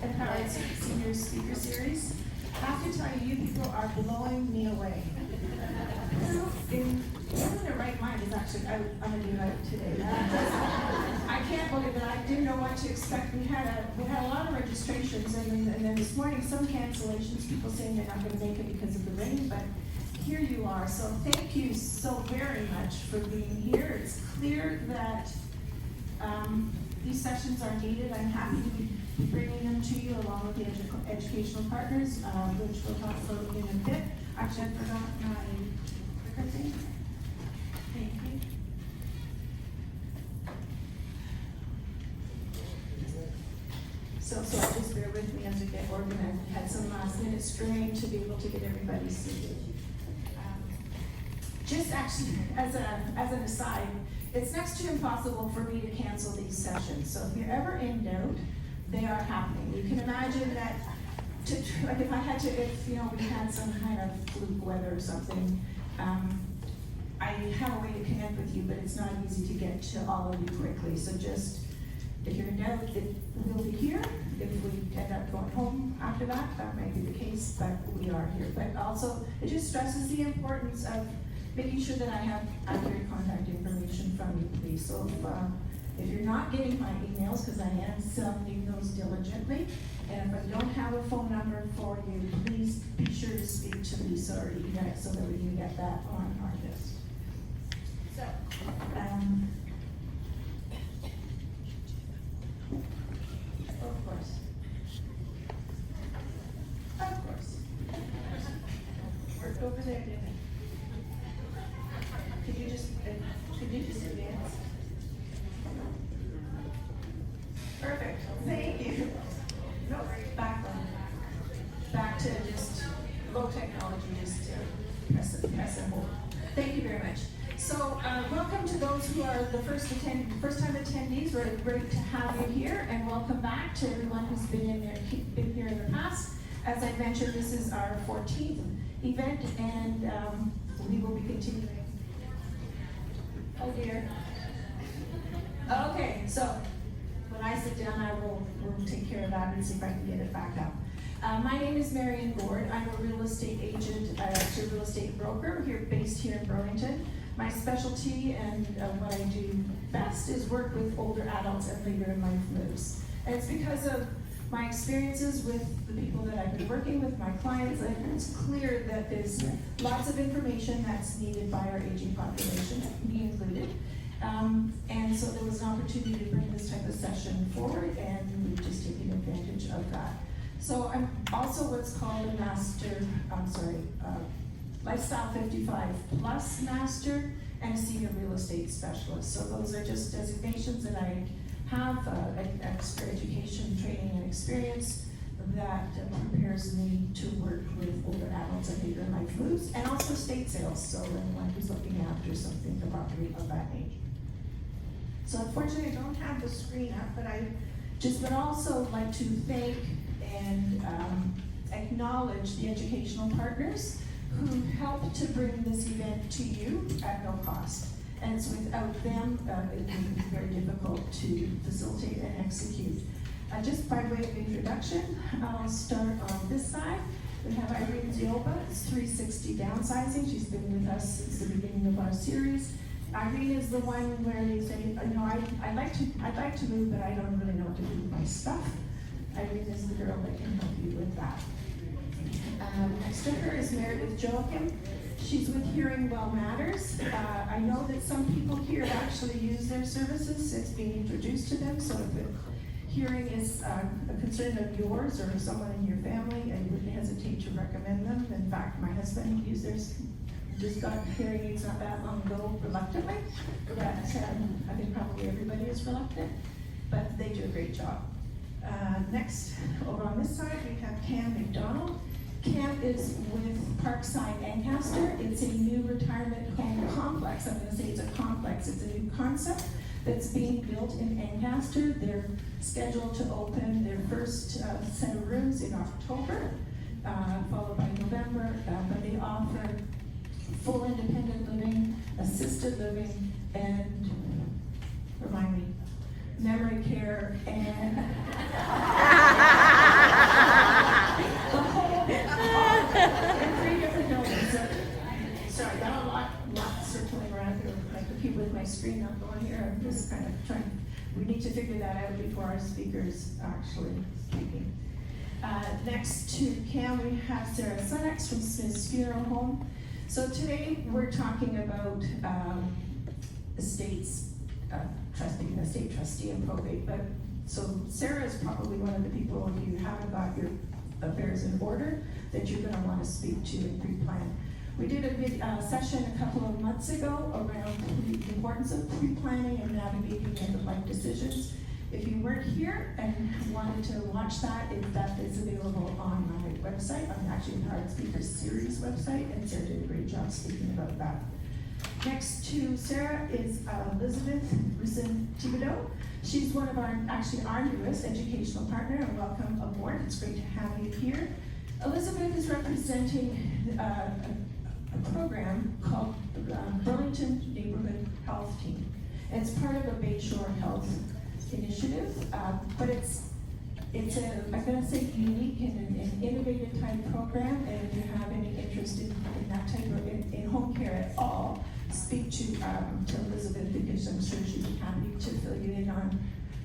Empowered Senior Speaker Series. I have to tell you, you people are blowing me away. In the right mind is actually out on a new out today. I can't believe it. I didn't know what to expect. We had a lot of registrations, and then this morning some cancellations. People saying they're not going to make it because of the rain, but here you are. So thank you so very much for being here. It's clear that these sessions are needed. I'm happy to be bringing them to you along with the educational partners, which we'll talk about in a bit. Actually, I forgot my clicker thing. Thank you. So just bear with me as I get organized. I had some last minute strain to be able to get everybody seated. Just actually, as an aside, it's next to impossible for me to cancel these sessions. So if you're ever in doubt, they are happening. You can imagine that, like if we had some kind of fluke weather or something, I have a way to connect with you, but it's not easy to get to all of you quickly. So just, if you're in doubt, we'll be here. If we end up going home after that, that might be the case, but we are here. But also, it just stresses the importance of making sure that I have accurate contact information from you, please. So if you're not getting my emails, because I am sending those diligently, and if I don't have a phone number for you, please be sure to speak to Lisa or email so that we can get that on our list. So, of course. Worked over there, didn't it? Could you just advance? Perfect. Thank you. No, back to just low technology, just press and hold. Thank you very much. So welcome to those who are the first time attendees. We're great to have you here, and welcome back to everyone who's been here in the past. As I mentioned, this is our 14th event, and we will be continuing. Oh dear. Okay, so when I sit down, we'll take care of that and see if I can get it back up. My name is Marion Gourde. I'm a real estate agent, a real estate broker based here in Burlington. My specialty and what I do best is work with older adults and later in life moves. And it's because of my experiences with the people that I've been working with, my clients, and it's clear that there's lots of information that's needed by our aging population, me included. And so there was an opportunity to bring this type of session forward, and we've just taken advantage of that. So I'm also what's called a Lifestyle 55 Plus Master and a Senior Real Estate Specialist. So those are just designations that I have, extra education, training, and experience that prepares me to work with older adults and later in life moves, and also estate sales, so anyone who's looking after something, the property of that age. So unfortunately, I don't have the screen up, but I just would also like to thank and acknowledge the educational partners who helped to bring this event to you at no cost. And so without them, it would be very difficult to facilitate and execute. Just by way of introduction, I'll start on this side. We have Irene Zioba, it's 360 Downsizing. She's been with us since the beginning of our series. Irene is the one where you say, I'd like to move, but I don't really know what to do with my stuff. Irene is the girl that can help you with that. Next to her is Meredith Joachim. She's with Hearing Well Matters. I know that some people here actually use their services since being introduced to them, so if hearing is a concern of yours or someone in your family, I wouldn't hesitate to recommend them. In fact, my husband used theirs, just got hearing aids not that long ago reluctantly, but I think probably everybody is reluctant, but they do a great job. Next, over on this side, we have Cam McDonald. Cam is with Parkside Ancaster. It's a new retirement home complex. I'm going to say it's a complex. It's a new concept that's being built in Ancaster. They're scheduled to open their first set of rooms in October, followed by November, but they offer full independent living, assisted living, and, remind me, memory care, and here, I'm just kind of trying, we need to figure that out before our speakers actually speaking. Next to Cam, we have Sarah Sunex from Smith's Funeral Home. So today we're talking about estates, being an estate trustee and probate. But so Sarah is probably one of the people, if you haven't got your affairs in order, that you're going to want to speak to and pre-plan. We did a session a couple of months ago around the importance of pre-planning and navigating end-of-life decisions. If you weren't here and wanted to watch that is available on my website. I'm actually part of Speakers Series website, and Sarah did a great job speaking about that. Next to Sarah is Elizabeth Rusin-Thibodeau. She's one of our newest educational partner, and welcome aboard. It's great to have you here. Elizabeth is representing a program called Burlington Neighborhood Health Team. And it's part of a Bayshore Health initiative, but it's I'm going to say unique and an innovative type program, and if you have any interest in that type of in home care at all, speak to Elizabeth, because I'm sure she'd be happy to fill you in on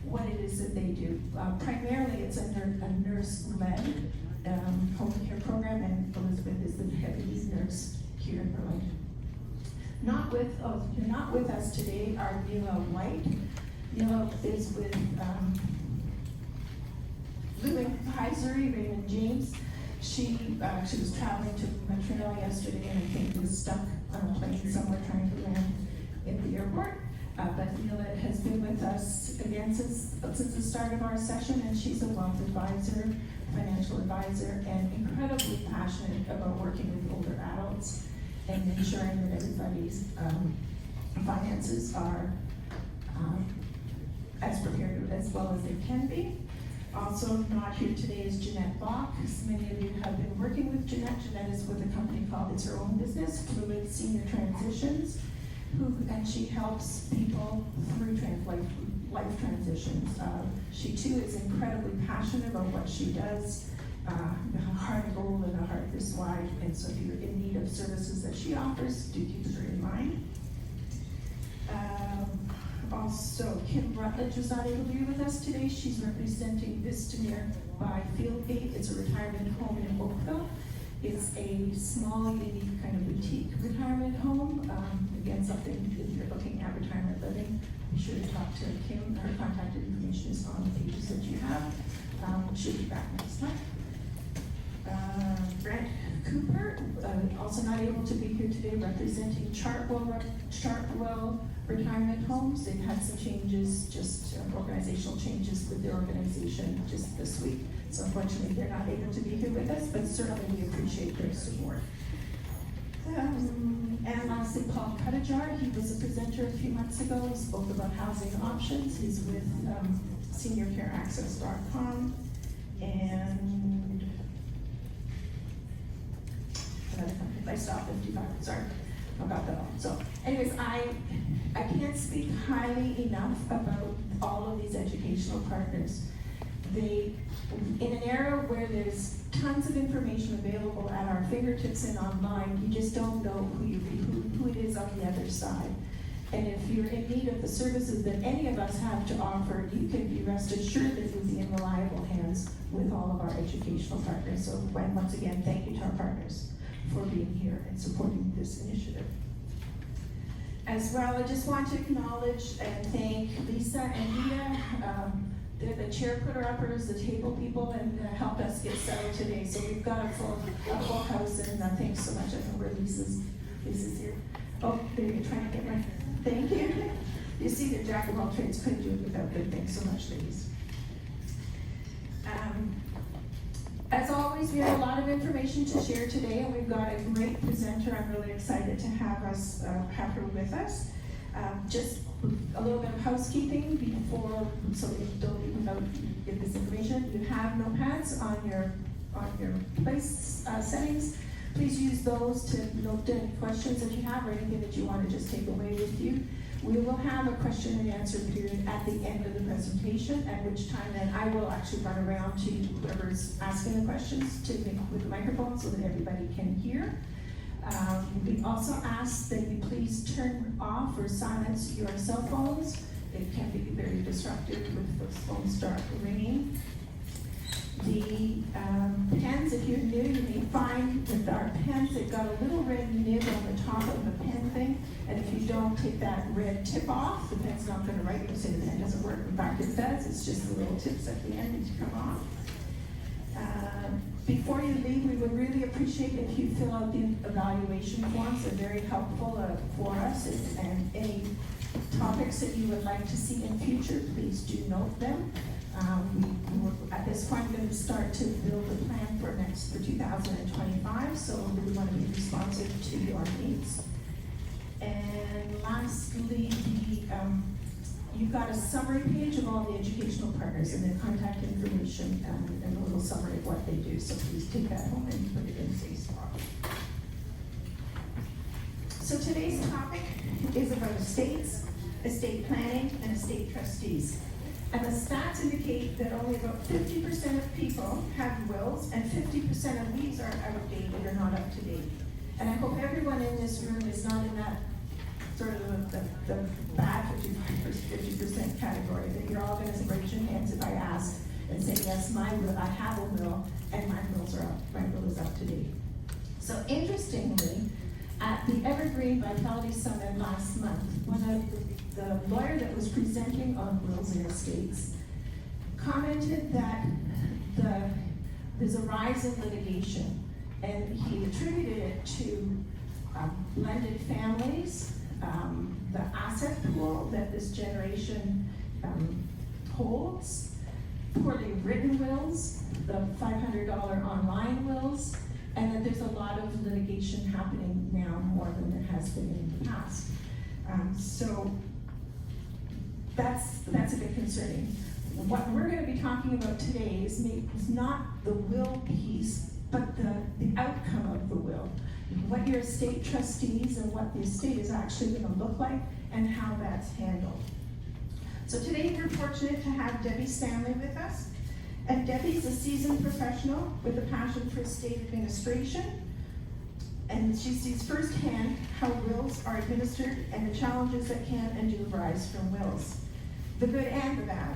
what it is that they do. Primarily, it's a nurse-led home care program, and Elizabeth is the head nurse here in Burlington. Not with us today are Neela White. Neela is with Lou Advisory, Raymond James. She was traveling to Montreal yesterday, and I think was stuck on a plane somewhere trying to land in the airport. But Neela has been with us again since the start of our session, and she's a wealth advisor, financial advisor, and incredibly passionate about working with older adults and ensuring that everybody's finances are as prepared as well as they can be. Also not here today is Jeanette Bach. Many of you have been working with Jeanette. Jeanette is with a company called It's Her Own Business, Fluid Senior Transitions, and she helps people through life transitions. She too is incredibly passionate about what she does. A heart of gold and a heart this wide, and so if you're in need of services that she offers, do keep her in mind. Also, Kim Rutledge was not able to be with us today. She's representing Vistamere by Fieldgate. It's a retirement home in Oakville. It's a small, unique kind of boutique retirement home. Again, something if you're looking at retirement living, be sure to talk to Kim. Her contact information is on the pages that you have. She'll be back next time. Brent Cooper, also not able to be here today, representing Chartwell Retirement Homes. They've had some changes, just organizational changes with their organization just this week. So unfortunately, they're not able to be here with us, but certainly we appreciate their support. And lastly, Paul Cuttajar. He was a presenter a few months ago. He spoke about housing options. He's with SeniorCareAccess.com and another company. I stopped 55. Sorry, I got that all. So, anyways, I can't speak highly enough about all of these educational partners. They, in an era where there's tons of information available at our fingertips and online, you just don't know who it is on the other side. And if you're in need of the services that any of us have to offer, you can be rest assured that you'll be in reliable hands with all of our educational partners. So once again, thank you to our partners for being here and supporting this initiative. As well, I just want to acknowledge and thank Lisa and Mia. They're the chair putter-uppers, the table people, and helped us get settled today. So we've got a full house, and thanks so much. I know where Lisa's here. Oh, there you're trying to get my, thank you. You see the jack of all trades couldn't do it without good. Thanks so much, ladies. As always, we have a lot of information to share today, and we've got a great presenter. I'm really excited to have her with us. Just a little bit of housekeeping before, so we don't leave without get this information. You have notepads on your place settings. Please use those to note any questions that you have or anything that you want to just take away with you. We will have a question and answer period at the end of the presentation, at which time then I will actually run around to whoever's asking the questions to make with the microphone so that everybody can hear. We also ask that you please turn off or silence your cell phones. It can be very disruptive if those phones start ringing. The pens, if you're new, you may find that our pens, they've got a little red nib on the top of the pen thing, and if you don't take that red tip off, the pen's not going to write. You say the pen doesn't work. In fact, it does. It's just the little tips at the end that come off. Before you leave, we would really appreciate if you fill out the evaluation forms. They're very helpful for us, and any topics that you would like to see in future, please do note them. We're at this point going to start to build a plan for 2025, so we want to be responsive to your needs. And lastly, you've got a summary page of all the educational partners and their contact information and a little summary of what they do, so please take that home and put it in a safe spot. So today's topic is about estates, estate planning, and estate trustees. And the stats indicate that only about 50% of people have wills, and 50% of these are outdated or not up to date. And I hope everyone in this room is not in that sort of the bad 50% category, that you're all going to raise your hands if I ask and say, yes, I have a will, and my will is up to date. So interestingly, at the Evergreen Vitality Summit last month, the lawyer that was presenting on wills and estates commented that there's a rise in litigation, and he attributed it to blended families, the asset pool that this generation holds, poorly written wills, the $500 online wills, and that there's a lot of litigation happening now more than there has been in the past. So that's a bit concerning. What we're going to be talking about today is not the will piece, but the outcome of the will. What your estate trustees and what the estate is actually going to look like and how that's handled. So today we're fortunate to have Debbie Stanley with us. And Debbie's a seasoned professional with a passion for estate administration. And she sees firsthand how wills are administered and the challenges that can and do arise from wills, the good and the bad.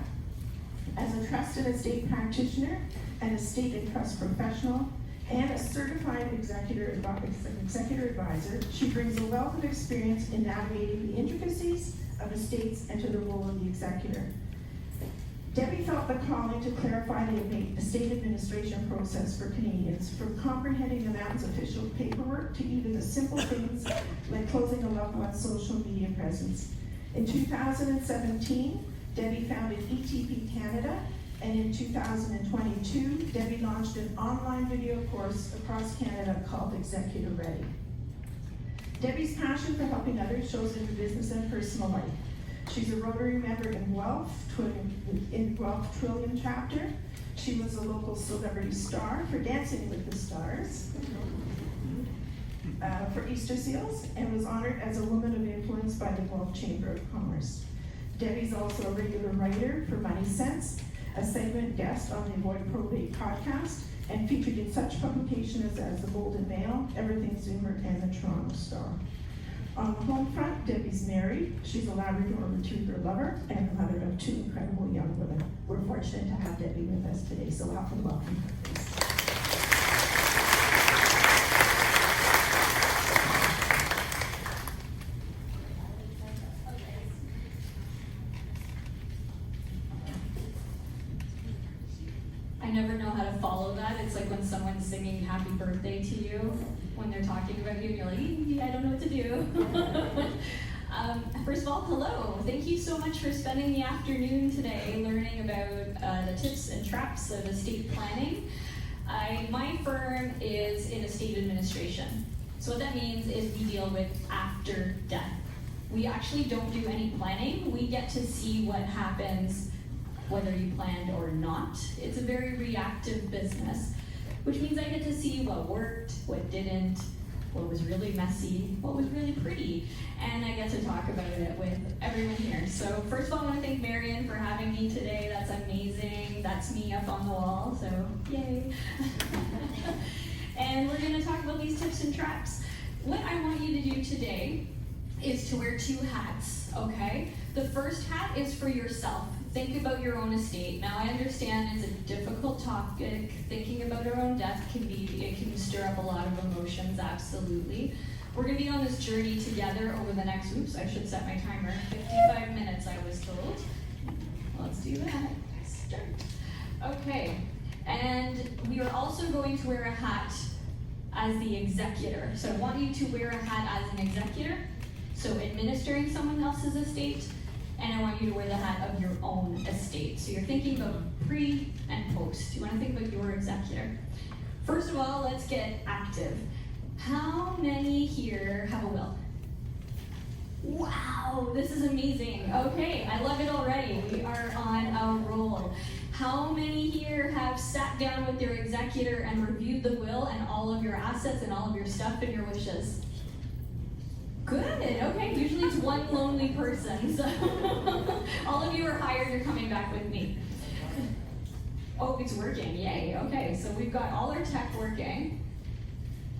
As a trust and estate practitioner, an estate and trust professional, and a certified executor advisor, she brings a wealth of experience in navigating the intricacies of estates and to the role of the executor. Debbie felt the calling to clarify the estate administration process for Canadians, from comprehending the mountains of official paperwork to even the simple things like closing a loved one's social media presence. In 2017, Debbie founded ETP Canada, and in 2022, Debbie launched an online video course across Canada called Executor Ready. Debbie's passion for helping others shows in her business and personal life. She's a Rotary member in Guelph Trillium chapter. She was a local celebrity star for Dancing with the Stars for Easter Seals, and was honored as a Woman of Influence by the Guelph Chamber of Commerce. Debbie's also a regular writer for Money Sense, a segment guest on the Avoid Probate podcast, and featured in such publications as the Golden Mail, Everything Zoomer, and the Toronto Star. On the home front, Debbie's married. She's a Labrador Retriever lover and the mother of 2 incredible young women. We're fortunate to have Debbie with us today, so welcome her, please. I never know how to follow that. It's like when someone's singing happy birthday to you when they're talking about you and you're like, I don't know what to do. First of all, hello. Thank you so much for spending the afternoon today learning about the tips and traps of estate planning. My firm is in estate administration. So what that means is we deal with after death. We actually don't do any planning. We get to see what happens whether you planned or not. It's a very reactive business, which means I get to see what worked, what didn't, what was really messy, what was really pretty, and I get to talk about it with everyone here. So first of all, I want to thank Marion for having me today. That's amazing. That's me up on the wall, so yay. And we're going to talk about these tips and traps. what I want you to do today is to wear two hats, okay? The first hat is for yourself. Think about your own estate. Now, I understand it's a difficult topic. Thinking about our own death it can stir up a lot of emotions, absolutely. We're gonna be on this journey together over the next, I should set my timer, 55 minutes, I was told. Let's do that. Start. Okay, and we are also going to wear a hat as the executor. So I want you to wear a hat as an executor, so administering someone else's estate, and I want you to wear the hat of your own estate. So you're thinking about pre and post. You want to think about your executor. First of all, let's get active. How many here have a will? Wow, this is amazing. Okay, I love it already. We are on a roll. How many here have sat down with your executor and reviewed the will and all of your assets and all of your stuff and your wishes? Good, okay, usually it's one lonely person, so all of you are hired, you're coming back with me. Oh, it's working, yay, okay, so we've got all our tech working.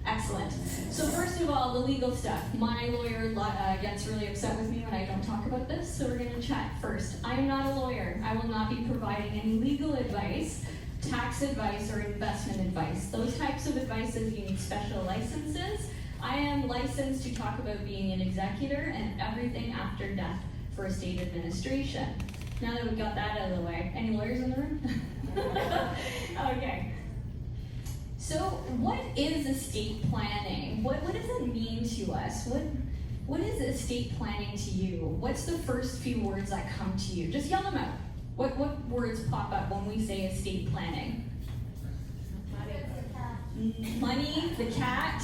Excellent. So first of all, the legal stuff. My lawyer gets really upset with me when I don't talk about this, so we're gonna chat first. I am not a lawyer. I will not be providing any legal advice, tax advice, or investment advice. Those types of advices, you need special licenses. I am licensed to talk about being an executor and everything after death for estate administration. Now that we've got that out of the way, any lawyers in the room? Okay. So what is estate planning? What does it mean to us? What is estate planning to you? What's the first few words that come to you? Just yell them out. What words pop up when we say estate planning? Money, the cat.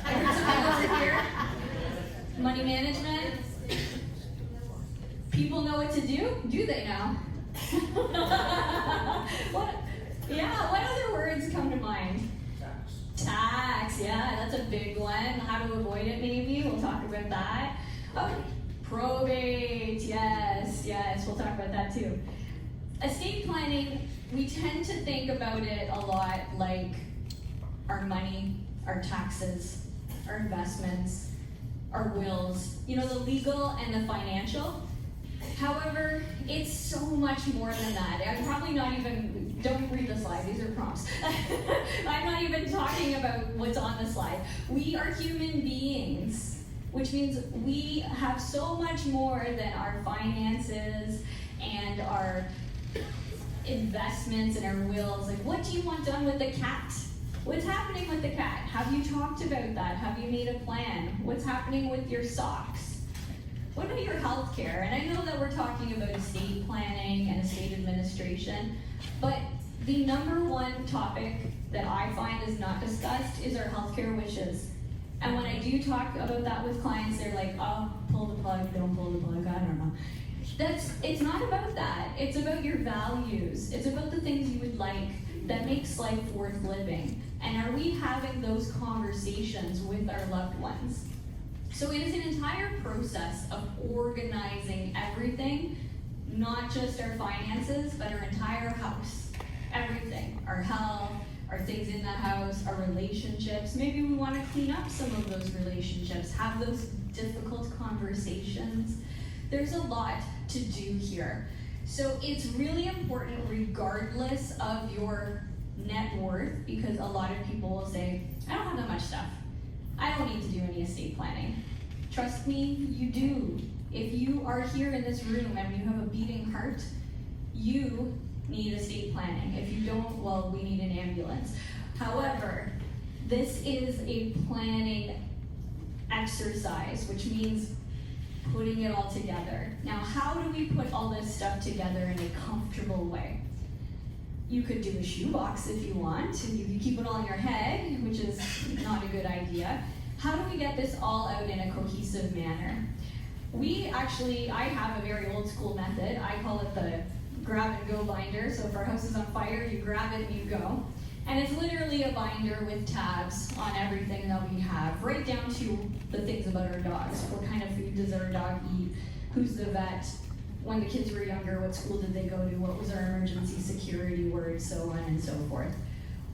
I heard some over here. Money management. People know what to do? Do they now? What other words come to mind? Tax, yeah, that's a big one. How to avoid it, maybe. We'll talk about that. Oh, probate, yes, we'll talk about that too. Estate planning, we tend to think about it a lot like our money, our taxes, our investments, our wills, the legal and the financial. However, it's so much more than that. I'm probably not even, don't read the slide, these are prompts. I'm not even talking about what's on the slide. We are human beings, which means we have so much more than our finances and our investments and our wills. Like, what do you want done with the cat? What's happening with the cat? Have you talked about that? Have you made a plan? What's happening with your socks? What about your health care? And I know that we're talking about estate planning and estate administration, but the number one topic that I find is not discussed is our healthcare wishes. And when I do talk about that with clients, they're like, oh, pull the plug, don't pull the plug, I don't know. It's not about that. It's about your values. It's about the things you would like that makes life worth living. And are we having those conversations with our loved ones? So it is an entire process of organizing everything, not just our finances, but our entire house. Everything, our health, our things in the house, our relationships. Maybe we want to clean up some of those relationships, have those difficult conversations. There's a lot to do here. So it's really important regardless of your net worth, because a lot of people will say, I don't have that much stuff. I don't need to do any estate planning. Trust me, you do. If you are here in this room and you have a beating heart, you need estate planning. If you don't, well, we need an ambulance. However, this is a planning exercise, which means putting it all together. Now, how do we put all this stuff together in a comfortable way? You could do a shoebox if you want, and you can keep it all in your head, which is not a good idea. How do we get this all out in a cohesive manner? I have a very old school method. I call it the grab and go binder. So if our house is on fire, you grab it and you go. And it's literally a binder with tabs on everything that we have, right down to the things about our dogs. What kind of food does our dog eat? Who's the vet? When the kids were younger, what school did they go to? What was our emergency security word? So on and so forth.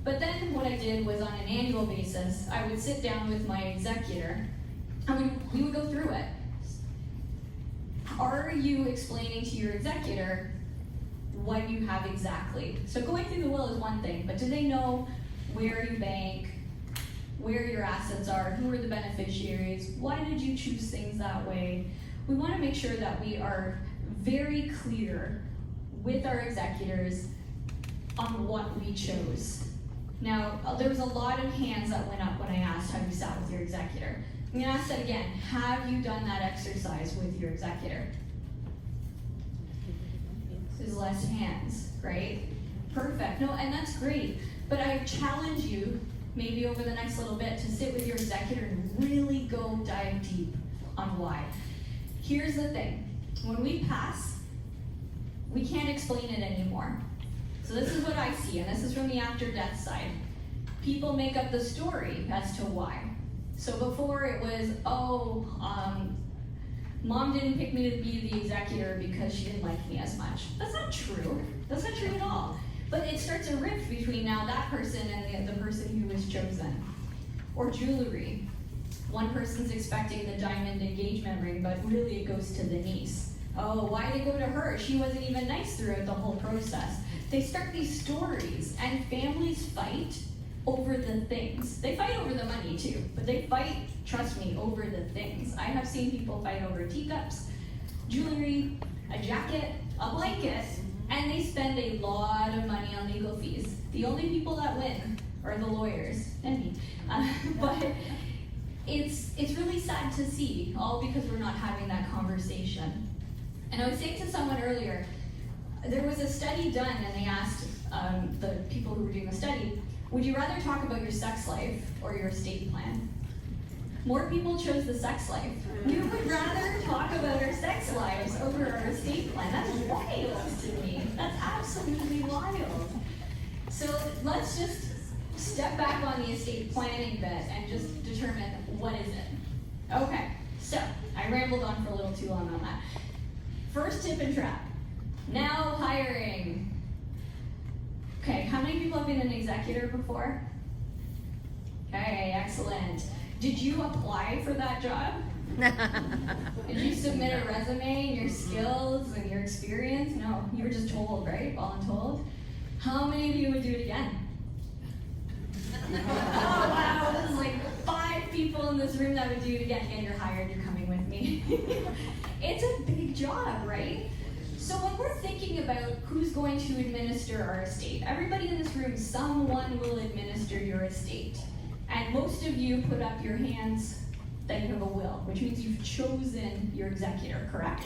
But then what I did was on an annual basis, I would sit down with my executor and we would go through it. Are you explaining to your executor what you have exactly? So going through the will is one thing, but do they know where you bank, where your assets are, who are the beneficiaries, why did you choose things that way? We want to make sure that we are very clear with our executors on what we chose. Now, there was a lot of hands that went up when I asked how you sat with your executor. I'm going to ask that again. Have you done that exercise with your executor? There's less hands, right? Perfect. No, and that's great. But I challenge you, maybe over the next little bit, to sit with your executor and really go dive deep on why. Here's the thing. When we pass, we can't explain it anymore. So this is what I see, and this is from the after-death side. People make up the story as to why. So before it was, Mom didn't pick me to be the executor because she didn't like me as much. That's not true. That's not true at all. But it starts a rift between now that person and the person who was chosen. Or jewelry. One person's expecting the diamond engagement ring, but really it goes to the niece. Oh, why did it go to her? She wasn't even nice throughout the whole process. They start these stories, and families fight over the things. They fight over the money too, but they fight, trust me, over the things. I have seen people fight over teacups, jewelry, a jacket, a blanket, and they spend a lot of money on legal fees. The only people that win are the lawyers and me. But it's really sad to see, all because we're not having that conversation. And I was saying to someone earlier, there was a study done, and they asked the people who were doing the study, would you rather talk about your sex life or your estate plan? More people chose the sex life. We would rather talk about our sex lives over our estate plan. That's wild to me. That's absolutely wild. So let's just step back on the estate planning bit and just determine what is it. Okay, so I rambled on for a little too long on that. First tip and trap. Now hiring. Okay, how many people have been an executor before? Okay, excellent. Did you apply for that job? Did you submit a resume and your skills and your experience? No, you were just told, right? Voluntold. How many of you would do it again? Oh wow, this is like 5 people in this room that would do it again. Again, you're hired, you're coming with me. It's a big job, right? So when we're thinking about who's going to administer our estate, everybody in this room, someone will administer your estate. And most of you put up your hands that you have a will, which means you've chosen your executor, correct?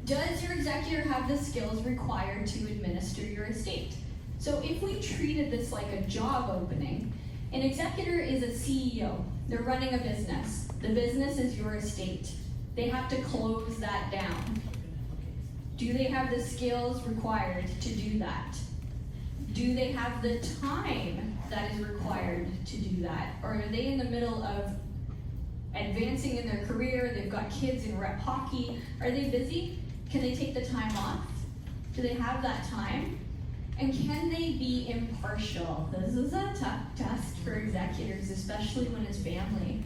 Does your executor have the skills required to administer your estate? So if we treated this like a job opening, an executor is a CEO. They're running a business. The business is your estate. They have to close that down. Do they have the skills required to do that? Do they have the time that is required to do that? Or are they in the middle of advancing in their career? They've got kids in rep hockey. Are they busy? Can they take the time off? Do they have that time? And can they be impartial? This is a tough test for executors, especially when it's family.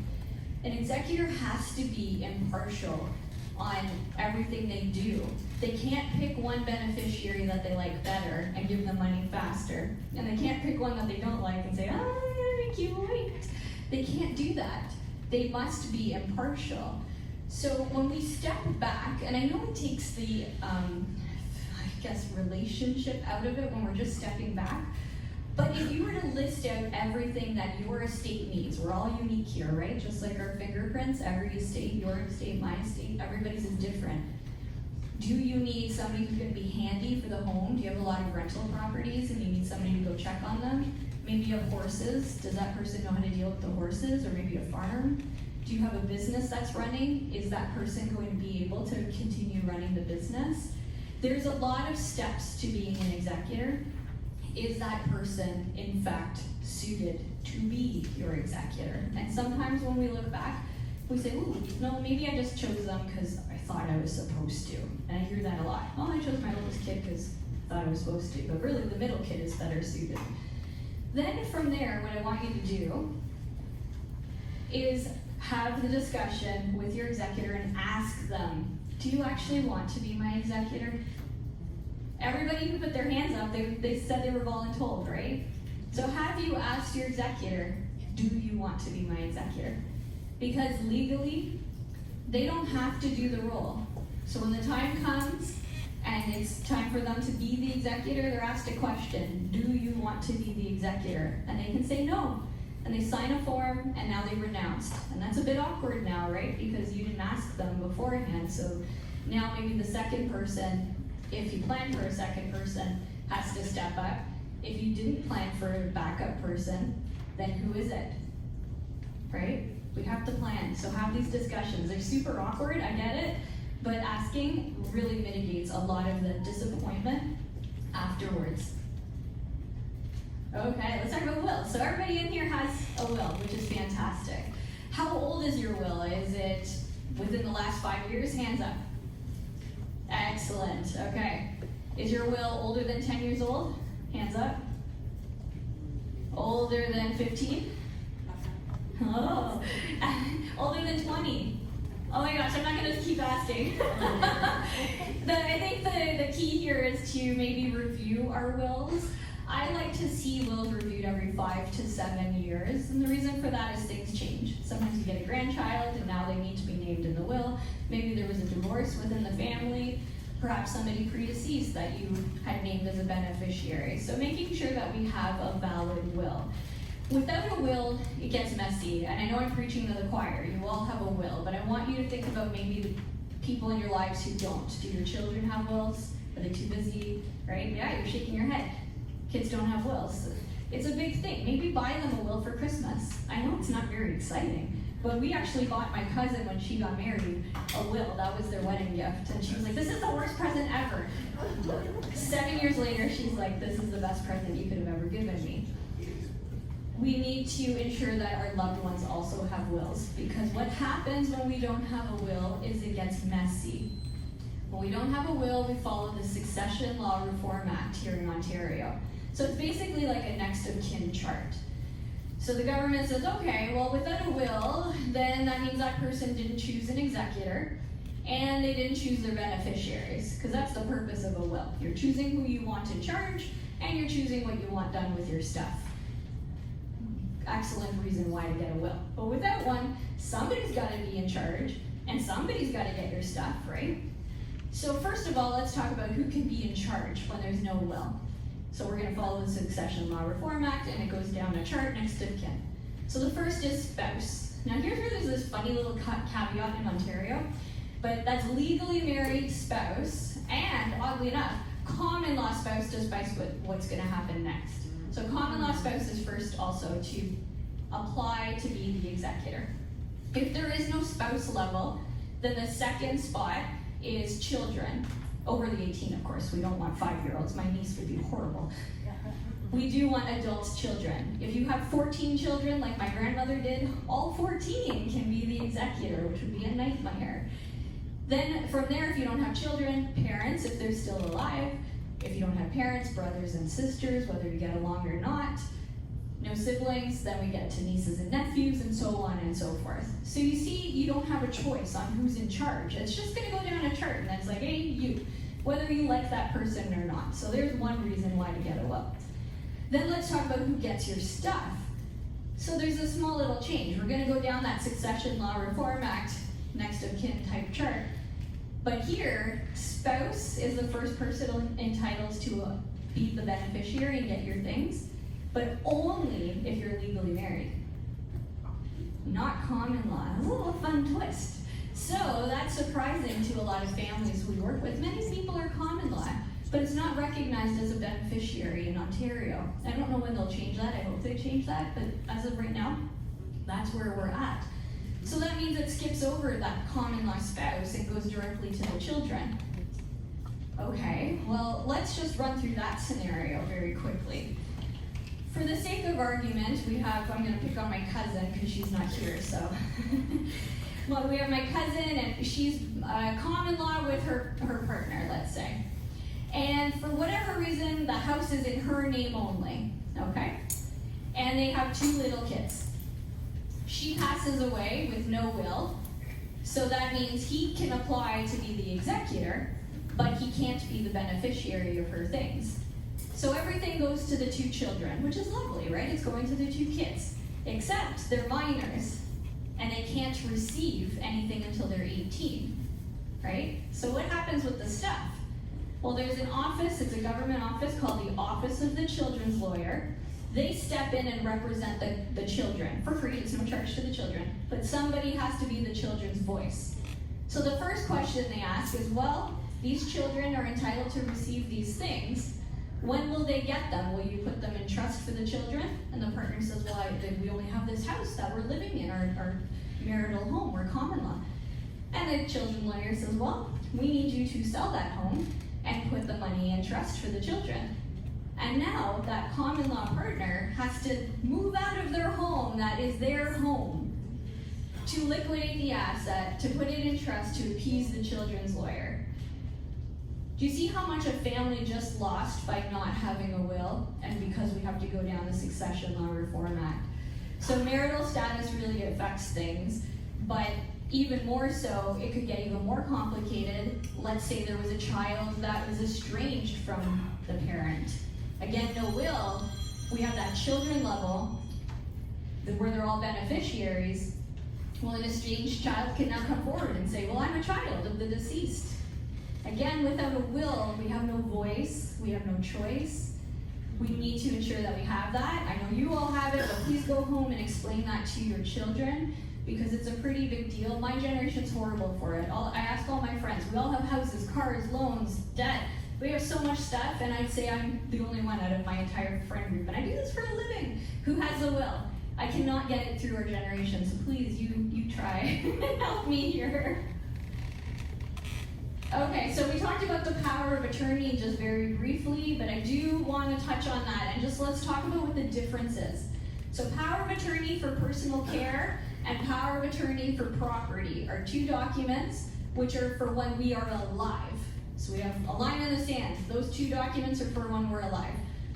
An executor has to be impartial on everything they do. They can't pick one beneficiary that they like better and give them money faster. And they can't pick one that they don't like and say, oh, I'm gonna make you wait. They can't do that. They must be impartial. So when we step back, and I know it takes the, relationship out of it when we're just stepping back, but if you were to list out everything that your estate needs, we're all unique here, right? Just like our fingerprints, every estate, your estate, my estate, everybody's is different. Do you need somebody who's going to be handy for the home? Do you have a lot of rental properties and you need somebody to go check on them? Maybe you have horses. Does that person know how to deal with the horses? Or maybe a farm? Do you have a business that's running? Is that person going to be able to continue running the business? There's a lot of steps to being an executor. Is that person, in fact, suited to be your executor? And sometimes when we look back, we say, ooh, no, maybe I just chose them because I thought I was supposed to. And I hear that a lot. Oh, I chose my oldest kid because I thought I was supposed to. But really, the middle kid is better suited. Then from there, what I want you to do is have the discussion with your executor and ask them, do you actually want to be my executor? Everybody who put their hands up, they said they were voluntold, right? So have you asked your executor, do you want to be my executor? Because legally, they don't have to do the role. So when the time comes and it's time for them to be the executor, they're asked a question, do you want to be the executor? And they can say no. And they sign a form, and now they renounced. And that's a bit awkward now, right? Because you didn't ask them beforehand. So now maybe the second person, if you plan for a second person, has to step up. If you didn't plan for a backup person, then who is it? Right? We have to plan. So have these discussions. They're super awkward, I get it. But asking really mitigates a lot of the disappointment afterwards. Okay, let's talk about wills. So everybody in here has a will, which is fantastic. How old is your will? Is it within the last 5 years? Hands up. Excellent, okay. Is your will older than 10 years old? Hands up. Older than 15? Oh, older than 20? Oh my gosh, I'm not gonna keep asking. I think the key here is to maybe review our wills. I like to see wills reviewed every 5 to 7 years, and the reason for that is things change. Sometimes you get a grandchild, and now they need to be named in the will. Maybe there was a divorce within the family, perhaps somebody predeceased that you had named as a beneficiary. So making sure that we have a valid will. Without a will, it gets messy, and I know I'm preaching to the choir. You all have a will, but I want you to think about maybe the people in your lives who don't. Do your children have wills? Are they too busy? Right? Yeah, you're shaking your head. Kids don't have wills. It's a big thing. Maybe buy them a will for Christmas. I know it's not very exciting, but we actually bought my cousin when she got married a will. That was their wedding gift. And she was like, this is the worst present ever. 7 years later, she's like, this is the best present you could have ever given me. We need to ensure that our loved ones also have wills, because what happens when we don't have a will is it gets messy. When we don't have a will, we follow the Succession Law Reform Act here in Ontario. So it's basically like a next of kin chart. So the government says, okay, well, without a will, then that means that person didn't choose an executor, and they didn't choose their beneficiaries, because that's the purpose of a will. You're choosing who you want in charge, and you're choosing what you want done with your stuff. Excellent reason why to get a will. But without one, somebody's got to be in charge, and somebody's got to get your stuff, right? So first of all, let's talk about who can be in charge when there's no will. So we're going to follow the Succession Law Reform Act, and it goes down a chart next of kin. So the first is spouse. Now here's where there's this funny little caveat in Ontario, but that's legally married spouse, and oddly enough, common law spouse does by what's going to happen next. So common law spouse is first also to apply to be the executor. If there is no spouse level, then the second spot is children, over the 18, of course. We don't want 5-year-olds. My niece would be horrible. We do want adult children. If you have 14 children, like my grandmother did, all 14 can be the executor, which would be a nightmare. Then from there, if you don't have children, parents, if they're still alive. If you don't have parents, brothers and sisters, whether you get along or not. No siblings, then we get to nieces and nephews, and so on and so forth. So you see, you don't have a choice on who's in charge. It's just going to go down a chart, and it's like, hey, you, whether you like that person or not. So there's one reason why to get a will. Then let's talk about who gets your stuff. So there's a small little change. We're going to go down that Succession Law Reform Act, next of kin type chart. But here, spouse is the first person entitled to be the beneficiary and get your things, but only if you're legally married. Not common law. It's a little fun twist. So that's surprising to a lot of families we work with. Many people are common law, but it's not recognized as a beneficiary in Ontario. I don't know when they'll change that. I hope they change that, but as of right now, that's where we're at. So that means it skips over that common law spouse and goes directly to the children. Okay, well, let's just run through that scenario very quickly. For the sake of argument, I'm going to pick on my cousin because she's not here, so. Well, we have my cousin, and she's common law with her partner, let's say. And for whatever reason, the house is in her name only, okay? and they have 2 little kids. She passes away with no will, so that means he can apply to be the executor, but he can't be the beneficiary of her things. So everything goes to the 2 children, which is lovely, right? It's going to the 2 kids, except they're minors, and they can't receive anything until they're 18, right? So what happens with the stuff? Well, there's an office, it's a government office called the Office of the Children's Lawyer. They step in and represent the children for free. There's no charge to the children, but somebody has to be the children's voice. So the first question they ask is, well, these children are entitled to receive these things. When will they get them? Will you put them in trust for the children? And the partner says, well, we only have this house that we're living in, our marital home, we're common law. And the children's lawyer says, well, we need you to sell that home and put the money in trust for the children. And now that common law partner has to move out of their home that is their home to liquidate the asset, to put it in trust, to appease the children's lawyer. Do you see how much a family just lost by not having a will, and because we have to go down the Succession Law Reform Act? So marital status really affects things, but even more so, it could get even more complicated. Let's say there was a child that was estranged from the parent. Again, no will, we have that children level where they're all beneficiaries. Well, an estranged child can now come forward and say, well, I'm a child of the deceased. Again, without a will, we have no voice, we have no choice. We need to ensure that we have that. I know you all have it, but please go home and explain that to your children, because it's a pretty big deal. My generation's horrible for it. I ask all my friends, we all have houses, cars, loans, debt. We have so much stuff, and I'd say I'm the only one out of my entire friend group, and I do this for a living. Who has a will? I cannot get it through our generation, so please, you try and help me here. Okay, so we talked about the power of attorney just very briefly, but I do want to touch on that, and just let's talk about what the difference is. So power of attorney for personal care and power of attorney for property are 2 documents which are for when we are alive. So we have a line in the sand. Those 2 documents are for when we're alive.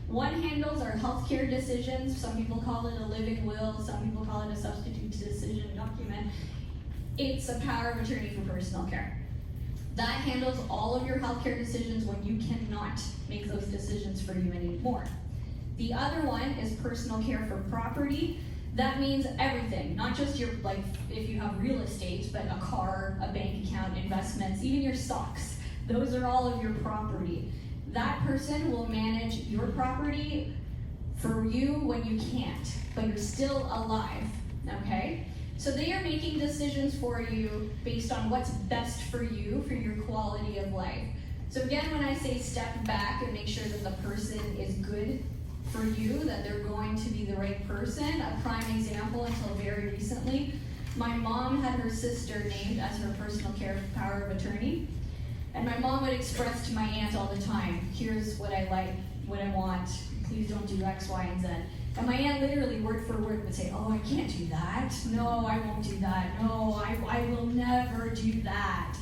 One handles our healthcare decisions. Some people call it a living will. Some people call it a substitute decision document. It's a power of attorney for personal care. That handles all of your healthcare decisions when you cannot make those decisions for you anymore. The other one is personal care for property. That means everything, not just your, like, if you have real estate, but a car, a bank account, investments, even your stocks. Those are all of your property. That person will manage your property for you when you can't, but you're still alive, okay? So they are making decisions for you based on what's best for you, for your quality of life. So again, when I say step back and make sure that the person is good for you, that they're going to be the right person. A prime example, until very recently, my mom had her sister named as her personal care power of attorney. And my mom would express to my aunt all the time, here's what I like, what I want, please don't do X, Y, and Z. And my aunt literally word for word would say, oh, I can't do that. No, I won't do that. No, I will never do that.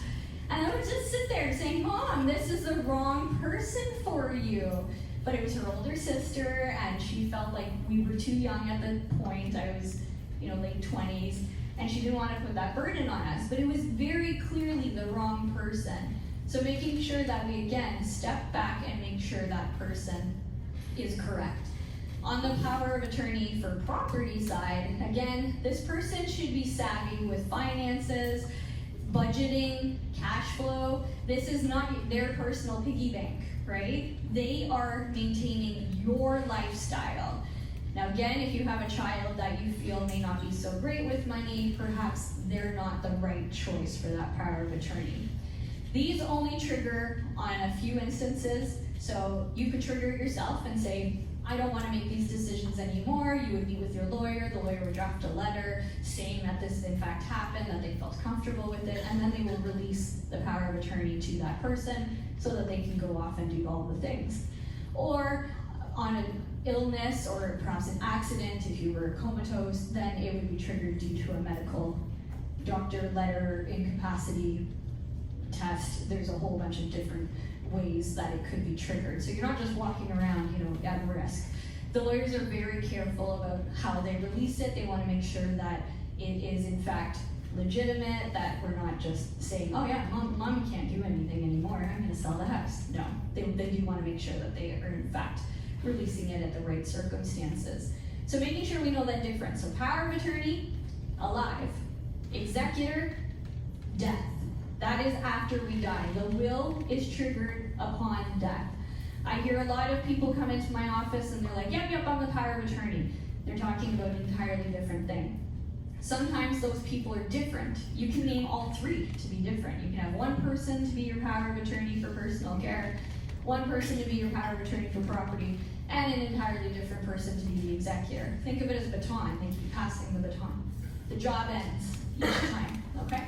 And I would just sit there saying, Mom, this is the wrong person for you. But it was her older sister, and she felt like we were too young at the point. I was, late 20s, and she didn't want to put that burden on us. But it was very clearly the wrong person. So making sure that we, again, step back and make sure that person is correct. On the power of attorney for property side, again, this person should be savvy with finances, budgeting, cash flow. This is not their personal piggy bank, right? They are maintaining your lifestyle. Now again, if you have a child that you feel may not be so great with money, perhaps they're not the right choice for that power of attorney. These only trigger on a few instances, so you could trigger it yourself and say, I don't want to make these decisions anymore. You would meet with your lawyer, the lawyer would draft a letter saying that this in fact happened, that they felt comfortable with it, and then they will release the power of attorney to that person so that they can go off and do all the things. Or on an illness or perhaps an accident, if you were comatose, then it would be triggered due to a medical doctor letter, incapacity test. There's a whole bunch of different ways that it could be triggered. So you're not just walking around, at risk. The lawyers are very careful about how they release it. They want to make sure that it is in fact legitimate, that we're not just saying, oh yeah, mom can't do anything anymore, I'm going to sell the house. No, they do want to make sure that they are in fact releasing it at the right circumstances. So making sure we know that difference. So power of attorney, alive. Executor, death. That is after we die. The will is triggered upon death. I hear a lot of people come into my office and they're like, yep, I'm the power of attorney. They're talking about an entirely different thing. Sometimes those people are different. You can name all three to be different. You can have one person to be your power of attorney for personal care, one person to be your power of attorney for property, and an entirely different person to be the executor. Think of it as a baton. They keep passing the baton. The job ends each time, okay?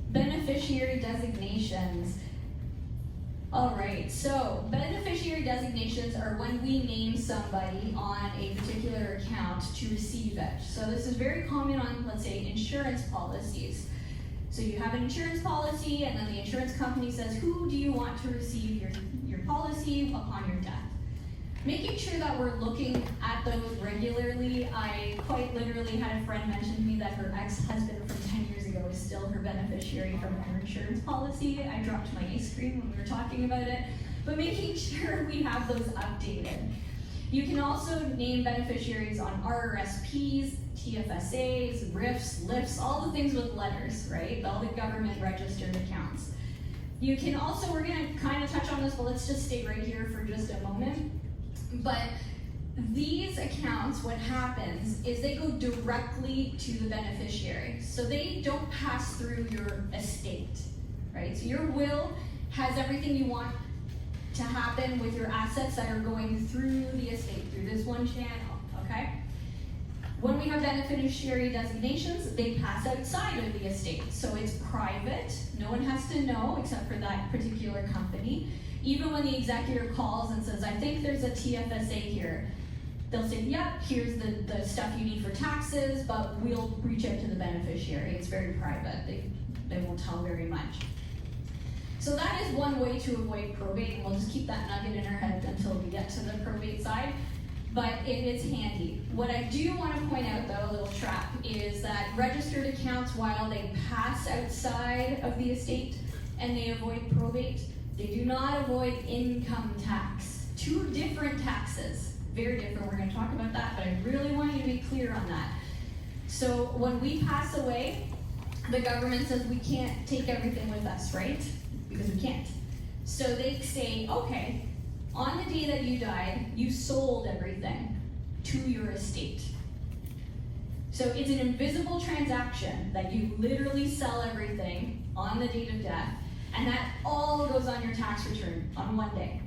Beneficiary designations. All right, so beneficiary designations are when we name somebody on a particular account to receive it. So this is very common on, let's say, insurance policies. So you have an insurance policy, and then the insurance company says, who do you want to receive your policy upon your death? Making sure that we're looking at those regularly. I quite literally had a friend mention to me that her ex-husband from 10 years ago is still her beneficiary from her insurance policy. I dropped my ice cream when we were talking about it. But making sure we have those updated. You can also name beneficiaries on RRSPs, TFSAs, RIFs, LIFs, all the things with letters, right? All the government registered accounts. You can also, we're gonna kind of touch on this, but let's just stay right here for just a moment. But these accounts, what happens is they go directly to the beneficiary. So they don't pass through your estate, right? So your will has everything you want to happen with your assets that are going through the estate, through this one channel, okay? When we have beneficiary designations, they pass outside of the estate. So it's private, no one has to know except for that particular company. Even when the executor calls and says, I think there's a TFSA here, they'll say, yep, here's the stuff you need for taxes, but we'll reach out to the beneficiary. It's very private. They won't tell very much. So that is one way to avoid probate, and we'll just keep that nugget in our head until we get to the probate side. But it is handy. What I do want to point out, though, a little trap, is that registered accounts, while they pass outside of the estate and they avoid probate, they do not avoid income tax. Two different taxes, very different. We're going to talk about that, but I really want you to be clear on that. So when we pass away, the government says we can't take everything with us, right? Because we can't. So they say, okay, on the day that you died, you sold everything to your estate. So it's an invisible transaction that you literally sell everything on the date of death, and that all goes on your tax return on one day,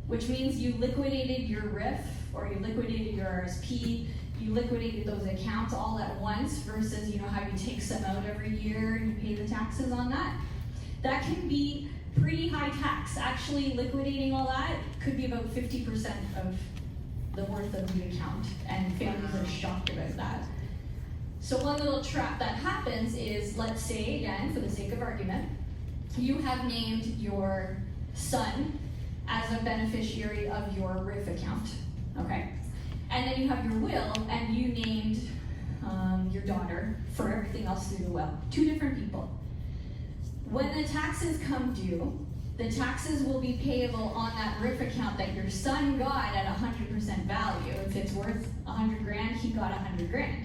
which means you liquidated your RIF or you liquidated your RSP, you liquidated those accounts all at once versus, you know, how you take some out every year and you pay the taxes on that. That can be pretty high tax. Actually, liquidating all that could be about 50% of the worth of the account, and families are shocked about that. So one little trap that happens is, let's say, again, for the sake of argument, you have named your son as a beneficiary of your RIF account, okay? And then you have your will, and you named your daughter for everything else through the will. Two different people. When the taxes come due, the taxes will be payable on that RIF account that your son got at 100% value. If it's worth 100 grand, he got 100 grand.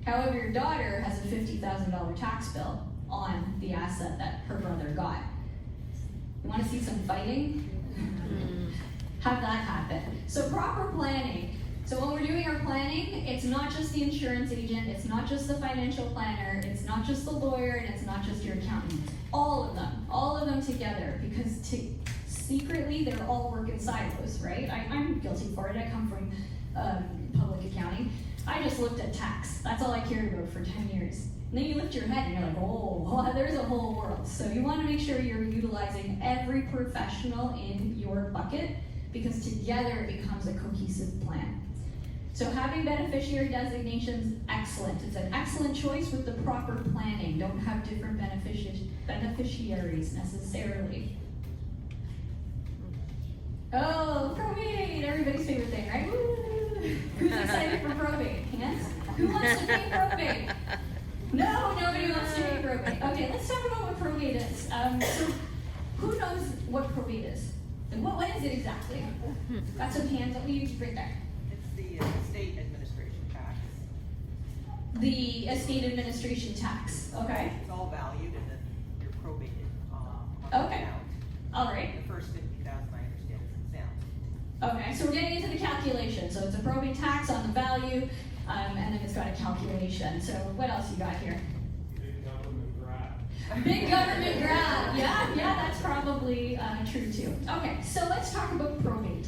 However, your daughter has a $50,000 tax bill on the asset that her brother got. You want to see some fighting? Have that happen. So proper planning. So when we're doing our planning, it's not just the insurance agent, it's not just the financial planner, it's not just the lawyer, and it's not just your accountant. All of them together, because secretly they're all working silos, right? I'm guilty for it. I come from public accounting. I just looked at tax. That's all I cared about for 10 years. And then you lift your head and you're like, oh, well, there's a whole world. So you want to make sure you're utilizing every professional in your bucket, because together it becomes a cohesive plan. So having beneficiary designations, excellent. It's an excellent choice with the proper planning. Don't have different beneficiaries necessarily. Oh, probate, everybody's favorite thing, right? Woo! Who's excited for probate? Hands? Who wants to pay probate? No, nobody wants to pay probate. Okay, let's talk about what probate is. So, who knows what probate is? And what is it exactly? Got some hands, what will you bring there? It's the estate administration tax. The estate administration tax, okay? It's all valued and then you're probated on the Okay. amount. All right. The first 50,000, I understand, is exempt. Okay, so we're getting into the calculation. So it's a probate tax on the value, and then it's got a calculation. So what else you got here? Big government grab. Big government grab. Yeah, that's probably true too. Okay, so let's talk about probate.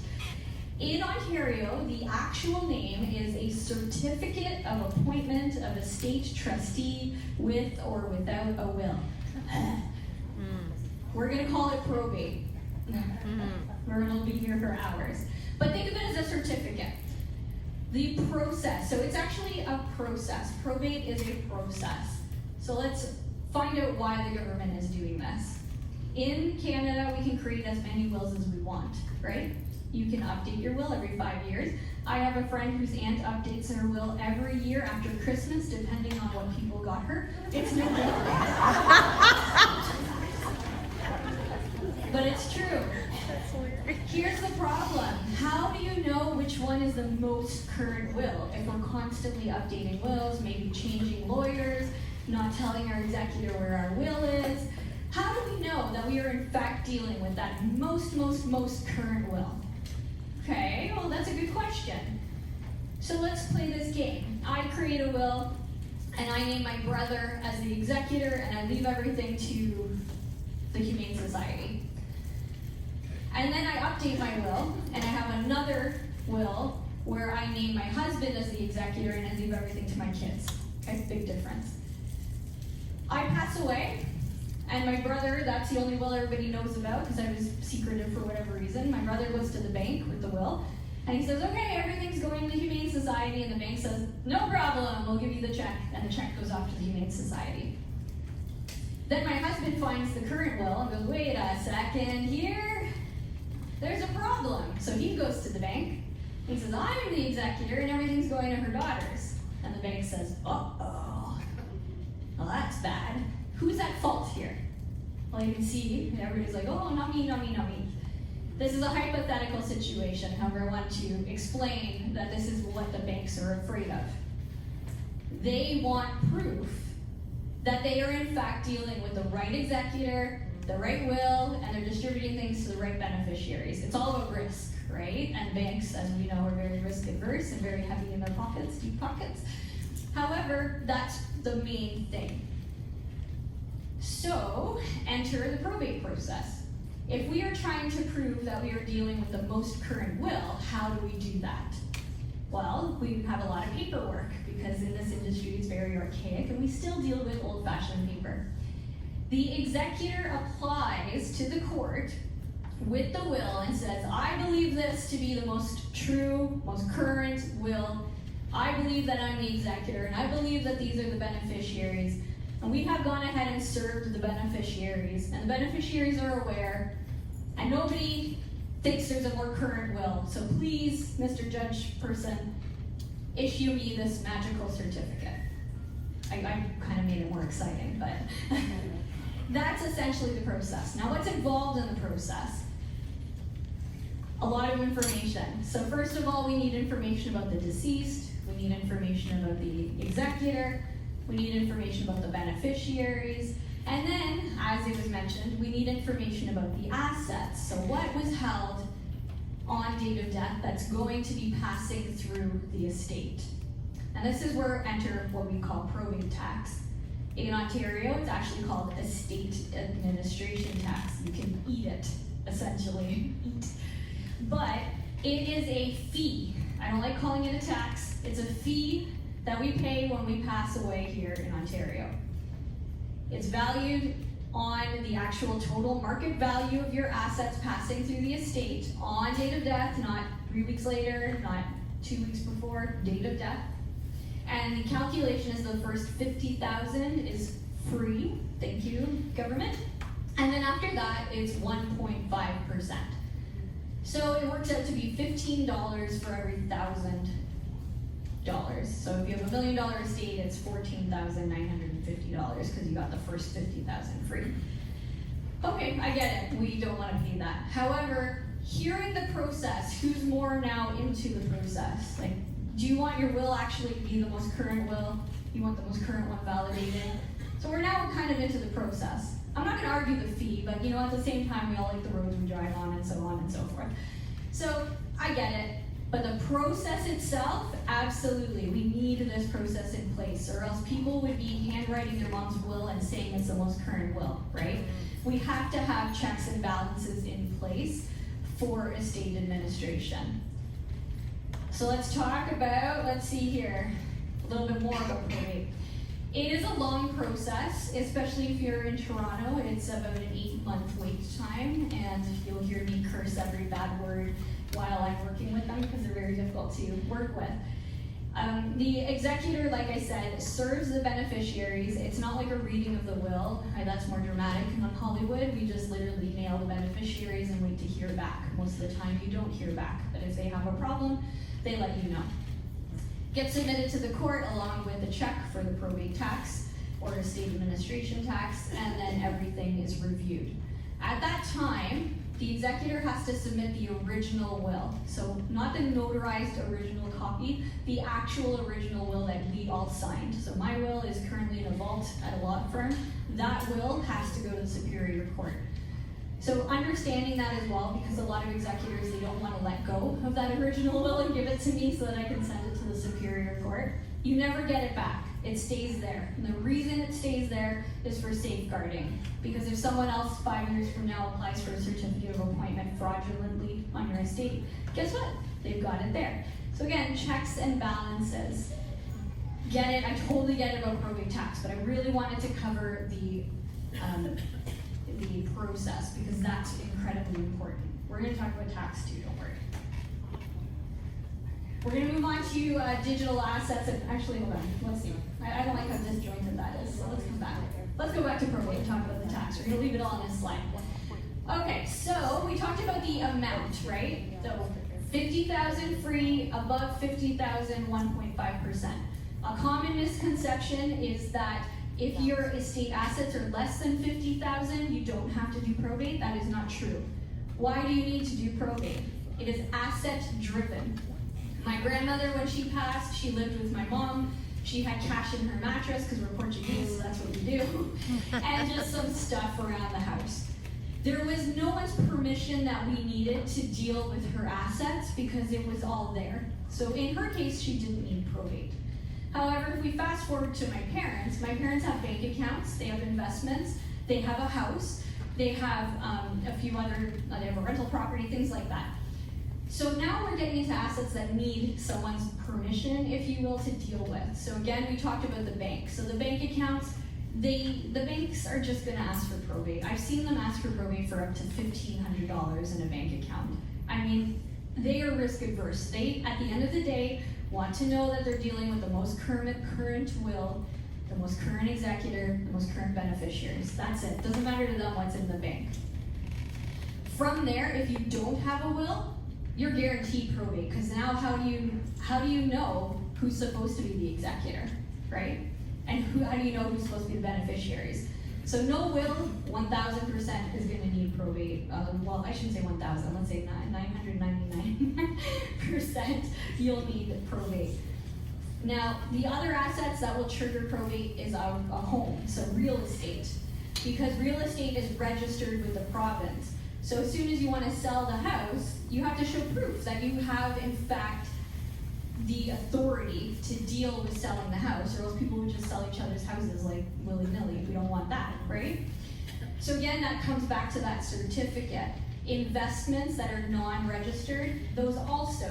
In Ontario, the actual name is a certificate of appointment of a state trustee with or without a will. We're gonna call it probate. We're gonna be here for hours. But think of it as a certificate. The process, so it's actually a process. Probate is a process. So let's find out why the government is doing this. In Canada, we can create as many wills as we want, right? You can update your will every 5 years. I have a friend whose aunt updates her will every year after Christmas, depending on what people got her. It's no good. But it's true. Here's the problem. How do you know which one is the most current will? If we're constantly updating wills, maybe changing lawyers, not telling our executor where our will is, how do we know that we are in fact dealing with that most current will? Okay, well that's a good question. So let's play this game. I create a will, and I name my brother as the executor, and I leave everything to the Humane Society. And then I update my will, and I have another will where I name my husband as the executor and I leave everything to my kids. Okay, big difference. I pass away, and my brother, that's the only will everybody knows about because I was secretive for whatever reason. My brother goes to the bank with the will, and he says, okay, everything's going to the Humane Society, and the bank says, no problem, we'll give you the check, and the check goes off to the Humane Society. Then my husband finds the current will and goes, wait a second here, there's a problem. So he goes to the bank, he says, I'm the executor, and everything's going to her daughters. And the bank says, uh-oh, well that's bad. Who's at fault here? Well, you can see, and everybody's like, oh, not me, not me, not me. This is a hypothetical situation. However, I want to explain that this is what the banks are afraid of. They want proof that they are in fact dealing with the right executor, the right will, and they're distributing things to the right beneficiaries. It's all about risk, right? And banks, as we know, are very risk adverse and very heavy in their pockets, deep pockets. However, that's the main thing. So, enter the probate process. If we are trying to prove that we are dealing with the most current will, how do we do that? Well, we have a lot of paperwork because in this industry it's very archaic and we still deal with old-fashioned paper. The executor applies to the court with the will and says, I believe this to be the most true, most current will. I believe that I'm the executor and I believe that these are the beneficiaries. And we have gone ahead and served the beneficiaries, and the beneficiaries are aware, and nobody thinks there's a more current will. So please, Mr. Judge person, issue me this magical certificate. I kind of made it more exciting, but that's essentially the process. Now, what's involved in the process? A lot of information. So first of all, we need information about the deceased, we need information about the executor, we need information about the beneficiaries, and then, as it was mentioned, we need information about the assets. So what was held on date of death that's going to be passing through the estate. And this is where enter what we call probate tax. In Ontario, it's actually called estate administration tax. You can eat it, essentially. But it is a fee. I don't like calling it a tax. It's a fee that we pay when we pass away here in Ontario. It's valued on the actual total market value of your assets passing through the estate on date of death, not 3 weeks later, not 2 weeks before, date of death. And the calculation is the first $50,000 is free, thank you, government. And then after that, it's 1.5%. So it works out to be $15 for every $1,000. So if you have $1 million estate, it's $14,950 because you got the first $50,000 free. Okay, I get it. We don't want to pay that. However, hearing the process, who's more now into the process? Like, do you want your will actually be the most current will? You want the most current one validated? So we're now kind of into the process. I'm not going to argue the fee, but you know, at the same time, we all like the roads we drive on and so forth. So I get it, but the process itself, absolutely, we need this process in place, or else people would be handwriting their mom's will and saying it's the most current will, right? We have to have checks and balances in place for estate administration. So let's talk about, let's see here, a little bit more about probate. It is a long process, especially if you're in Toronto. It's about an 8-month wait time, and you'll hear me curse every bad word while I'm working with them because they're very difficult to work with. The executor, like I said, serves the beneficiaries. It's not like a reading of the will. That's more dramatic. And on Hollywood, we just literally nail the beneficiaries and wait to hear back. Most of the time, you don't hear back, but if they have a problem, they let you know. Gets submitted to the court along with a check for the probate tax or estate administration tax, and then everything is reviewed. At that time, the executor has to submit the original will. So not the notarized original copy, the actual original will that we all signed. So my will is currently in a vault at a law firm. That will has to go to the Superior Court. So understanding that as well, because a lot of executors, they don't want to let go of that original will and give it to me so that I can send it to the Superior Court. You never get it back. It stays there. And the reason it stays there is for safeguarding. Because if someone else 5 years from now applies for a certificate of appointment fraudulently on your estate, guess what? They've got it there. So again, checks and balances. Get it? I totally get it about probate tax, but I really wanted to cover the process because that's incredibly important. We're going to talk about tax too, don't worry. We're going to move on to digital assets. And actually, hold on. Let's see. I don't like how disjointed that is, so let's come back. Let's go back to probate and talk about the tax. We're going to leave it all on this slide. Okay, so we talked about the amount, right? So 50,000 free, above 50,000, 1.5%. A common misconception is that if your estate assets are less than 50,000, you don't have to do probate. That is not true. Why do you need to do probate? It is asset driven. My grandmother, when she passed, she lived with my mom. She had cash in her mattress because we're Portuguese, so that's what we do. And just some stuff around the house. There was no one's permission that we needed to deal with her assets because it was all there. So in her case, she didn't need probate. However, if we fast forward to my parents have bank accounts, they have investments, they have a house, they have a few other, they have a rental property, things like that. So now we're getting into assets that need someone's permission, if you will, to deal with. So again, we talked about the bank. So the bank accounts, the banks are just gonna ask for probate. I've seen them ask for probate for up to $1,500 in a bank account. I mean, they are risk adverse. They, at the end of the day, want to know that they're dealing with the most current will, the most current executor, the most current beneficiaries. That's it. Doesn't matter to them what's in the bank. From there, if you don't have a will, you're guaranteed probate, because now how do you know who's supposed to be the executor, right? And how do you know who's supposed to be the beneficiaries? So no will, 1,000% is going to need probate. Well, I shouldn't say 1,000. Let's say 999% you'll need probate. Now, the other assets that will trigger probate is a home, so real estate, because real estate is registered with the province. So as soon as you want to sell the house, you have to show proof that you have, in fact, the authority to deal with selling the house, or else people would just sell each other's houses like willy-nilly. We don't want that, right? So again, that comes back to that certificate. Investments that are non-registered, those also,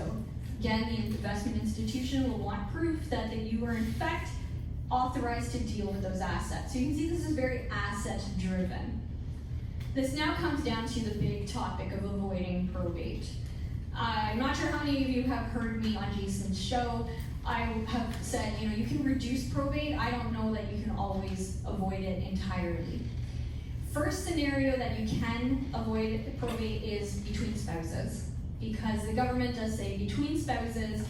again, the investment institution will want proof that you are in fact authorized to deal with those assets. So you can see this is very asset-driven. This now comes down to the big topic of avoiding probate. I'm not sure how many of you have heard me on Jason's show. I have said, you can reduce probate. I don't know that you can always avoid it entirely. First scenario that you can avoid probate is between spouses. because the government does say between spouses,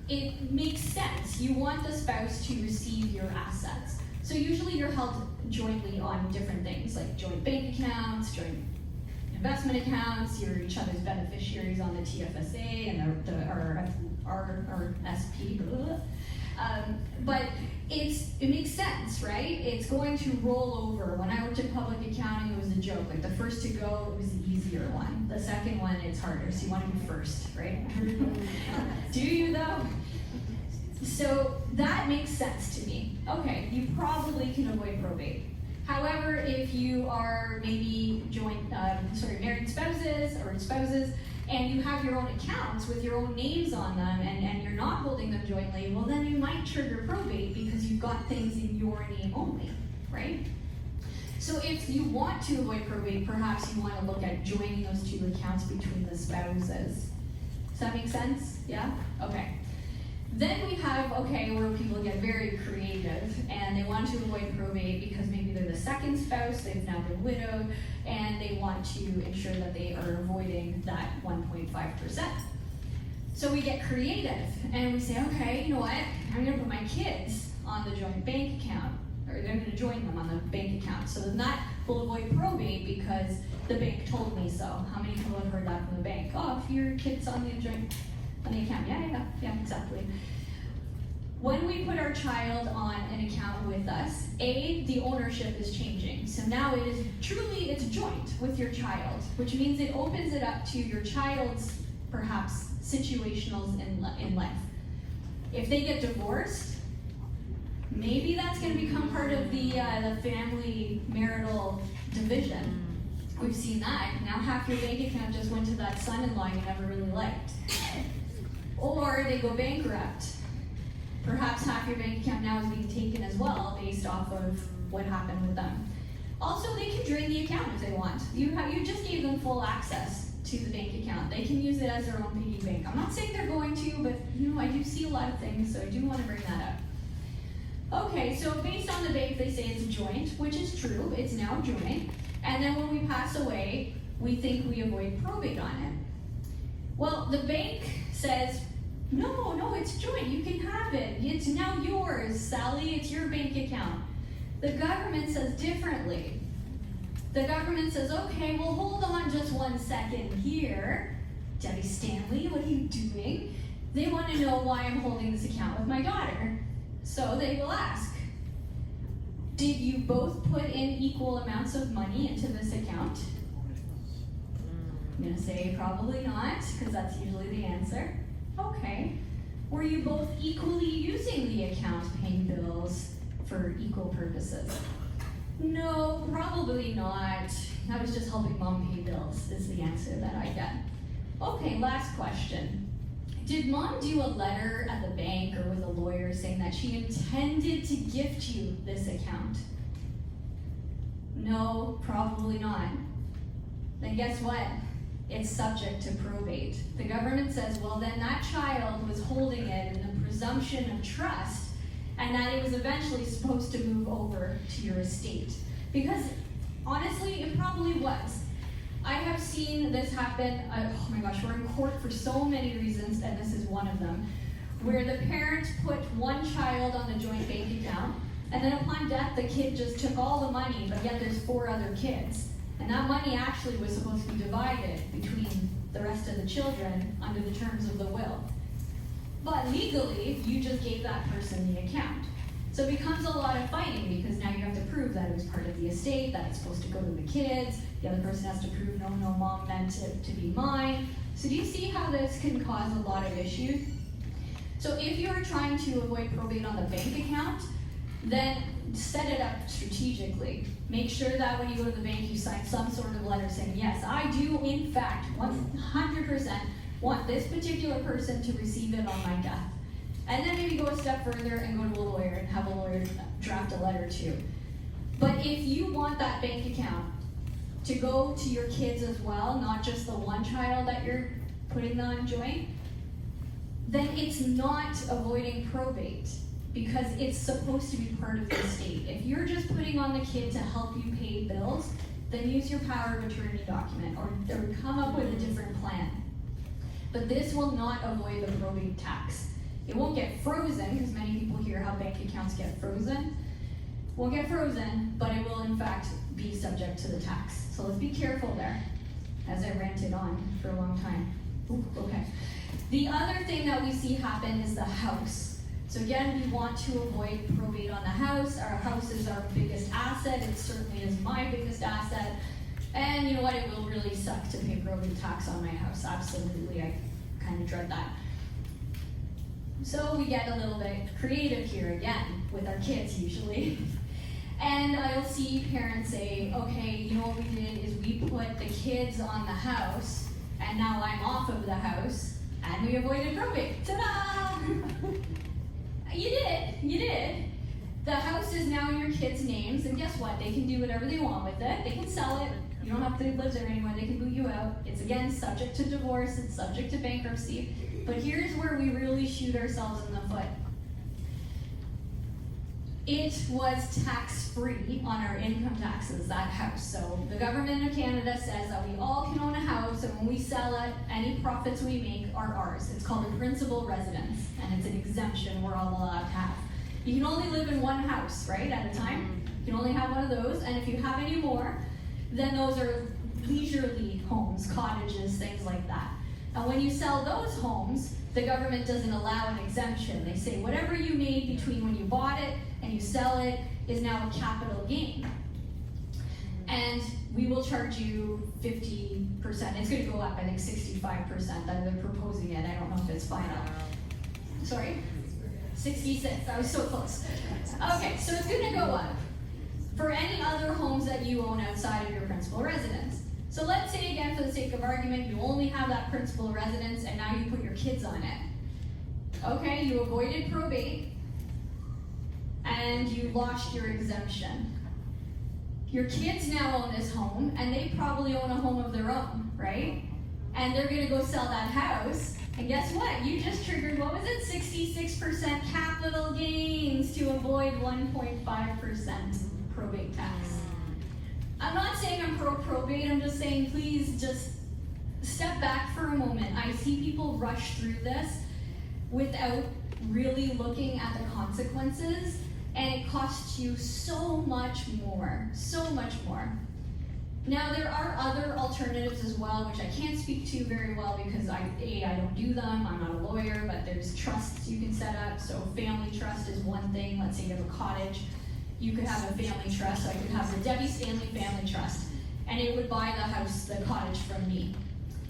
it makes sense. You want the spouse to receive your assets. So usually you're held jointly on different things, like joint bank accounts, joint investment accounts, you're each other's beneficiaries on the TFSA and the RSP. But it makes sense, right? It's going to roll over. When I worked in public accounting, it was a joke. Like the first to go was the easier one. The second one, it's harder, so you want to be first, right? Do you though? So that makes sense to me. Okay, you probably can avoid probate. However, if you are maybe married spouses or spouses, and you have your own accounts with your own names on them, and you're not holding them jointly, well then you might trigger probate because you've got things in your name only, right? So if you want to avoid probate, perhaps you want to look at joining those two accounts between the spouses. Does that make sense? Yeah? Okay. Then we have, where people get very creative and they want to avoid probate because maybe they're the second spouse, they've now been widowed, and they want to ensure that they are avoiding that 1.5%. So we get creative and we say, okay, you know what, I'm gonna put my kids on the joint bank account, or they're gonna join them on the bank account. So then that will avoid probate because the bank told me so. How many people have heard that from the bank? Oh, if your kid's on the joint on the account, yeah, exactly. When we put our child on an account with us, the ownership is changing. So now it's joint with your child, which means it opens it up to your child's, perhaps, situationals in life. If they get divorced, maybe that's gonna become part of the family marital division. We've seen that. Now half your bank account just went to that son-in-law you never really liked. Or they go bankrupt. Perhaps half your bank account now is being taken as well based off of what happened with them. Also, they can drain the account if they want. You just gave them full access to the bank account. They can use it as their own piggy bank. I'm not saying they're going to, but I do see a lot of things, so I do want to bring that up. Okay, so based on the bank, they say it's a joint, which is true. It's now joint. And then when we pass away, we think we avoid probate on it. Well, the bank says, no, it's joint. You can have it. It's now yours, Sally. It's your bank account. The government says differently. The government says, okay, well, hold on just 1 second here. Debbie Stanley, what are you doing? They want to know why I'm holding this account with my daughter. So they will ask, did you both put in equal amounts of money into this account? I'm going to say probably not, because that's usually the answer. Okay. Were you both equally using the account, paying bills for equal purposes? No, probably not. I was just helping mom pay bills, is the answer that I get. Okay, last question. Did mom do a letter at the bank or with a lawyer saying that she intended to gift you this account? No, probably not. Then guess what? It's subject to probate. The government says, well, then that child was holding it in the presumption of trust, and that it was eventually supposed to move over to your estate. Because honestly, it probably was. I have seen this happen, oh my gosh, we're in court for so many reasons, and this is one of them, where the parents put one child on the joint bank account, and then upon death, the kid just took all the money, but yet there's 4 other kids. And that money actually was supposed to be divided between the rest of the children under the terms of the will. But legally, you just gave that person the account. So it becomes a lot of fighting because now you have to prove that it was part of the estate, that it's supposed to go to the kids. The other person has to prove, no, mom meant it to be mine. So do you see how this can cause a lot of issues? So if you're trying to avoid probate on the bank account, then set it up strategically. Make sure that when you go to the bank, you sign some sort of letter saying, yes, I do in fact 100% want this particular person to receive it on my death. And then maybe go a step further and go to a lawyer and have a lawyer draft a letter too. But if you want that bank account to go to your kids as well, not just the one child that you're putting on joint, then it's not avoiding probate, because it's supposed to be part of the estate. If you're just putting on the kid to help you pay bills, then use your power of attorney document or come up with a different plan. But this will not avoid the probate tax. It won't get frozen, because many people hear how bank accounts get frozen. Won't get frozen, but it will in fact be subject to the tax. So let's be careful there, as I ranted on for a long time. Ooh, okay. The other thing that we see happen is the house. So again, we want to avoid probate on the house. Our house is our biggest asset. It certainly is my biggest asset. And you know what? It will really suck to pay probate tax on my house. Absolutely, I kind of dread that. So we get a little bit creative here again with our kids usually. And I'll see parents say, okay, you know what we did is we put the kids on the house, and now I'm off of the house, and we avoided probate. Ta-da! You did. The house is now in your kids' names, and guess what? They can do whatever they want with it. They can sell it. You don't have to live there anymore. They can boot you out. It's again subject to divorce. It's subject to bankruptcy. But here's where we really shoot ourselves in the foot. It was tax-free on our income taxes, that house. So the government of Canada says that we all can own a house, and when we sell it, any profits we make are ours. It's called a principal residence, and it's an exemption we're all allowed to have. You can only live in one house, right, at a time. You can only have one of those, and if you have any more, then those are leisurely homes, cottages, things like that. And when you sell those homes, the government doesn't allow an exemption. They say whatever you made between when you bought it and you sell it is now a capital gain. And we will charge you 50%. It's going to go up, I think 65%. They're proposing it. I don't know if it's final. Sorry? 66. I was so close. Okay, so it's going to go up for any other homes that you own outside of your principal residence. So let's say again, for the sake of argument, you only have that principal residence and now you put your kids on it. Okay, you avoided probate and you lost your exemption. Your kids now own this home and they probably own a home of their own, right? And they're gonna go sell that house, and guess what? You just triggered, what was it, 66% capital gains to avoid 1.5% probate tax. I'm not saying I'm pro-probate, I'm just saying please just step back for a moment. I see people rush through this without really looking at the consequences, and it costs you so much more, so much more. Now there are other alternatives as well, which I can't speak to very well because I don't do them, I'm not a lawyer, but there's trusts you can set up. So family trust is one thing. Let's say you have a cottage, you could have a family trust. So I could have the Debbie Stanley Family Trust, and it would buy the house, the cottage from me.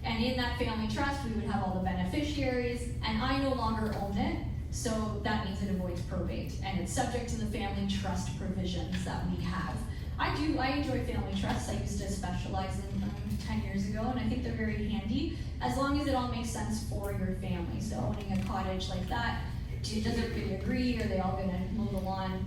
And in that family trust, we would have all the beneficiaries, and I no longer own it, so that means it avoids probate, and it's subject to the family trust provisions that we have. I enjoy family trusts. I used to specialize in them 10 years ago, and I think they're very handy, as long as it all makes sense for your family. So owning a cottage like that, does everybody agree? Are they all gonna mow the lawn,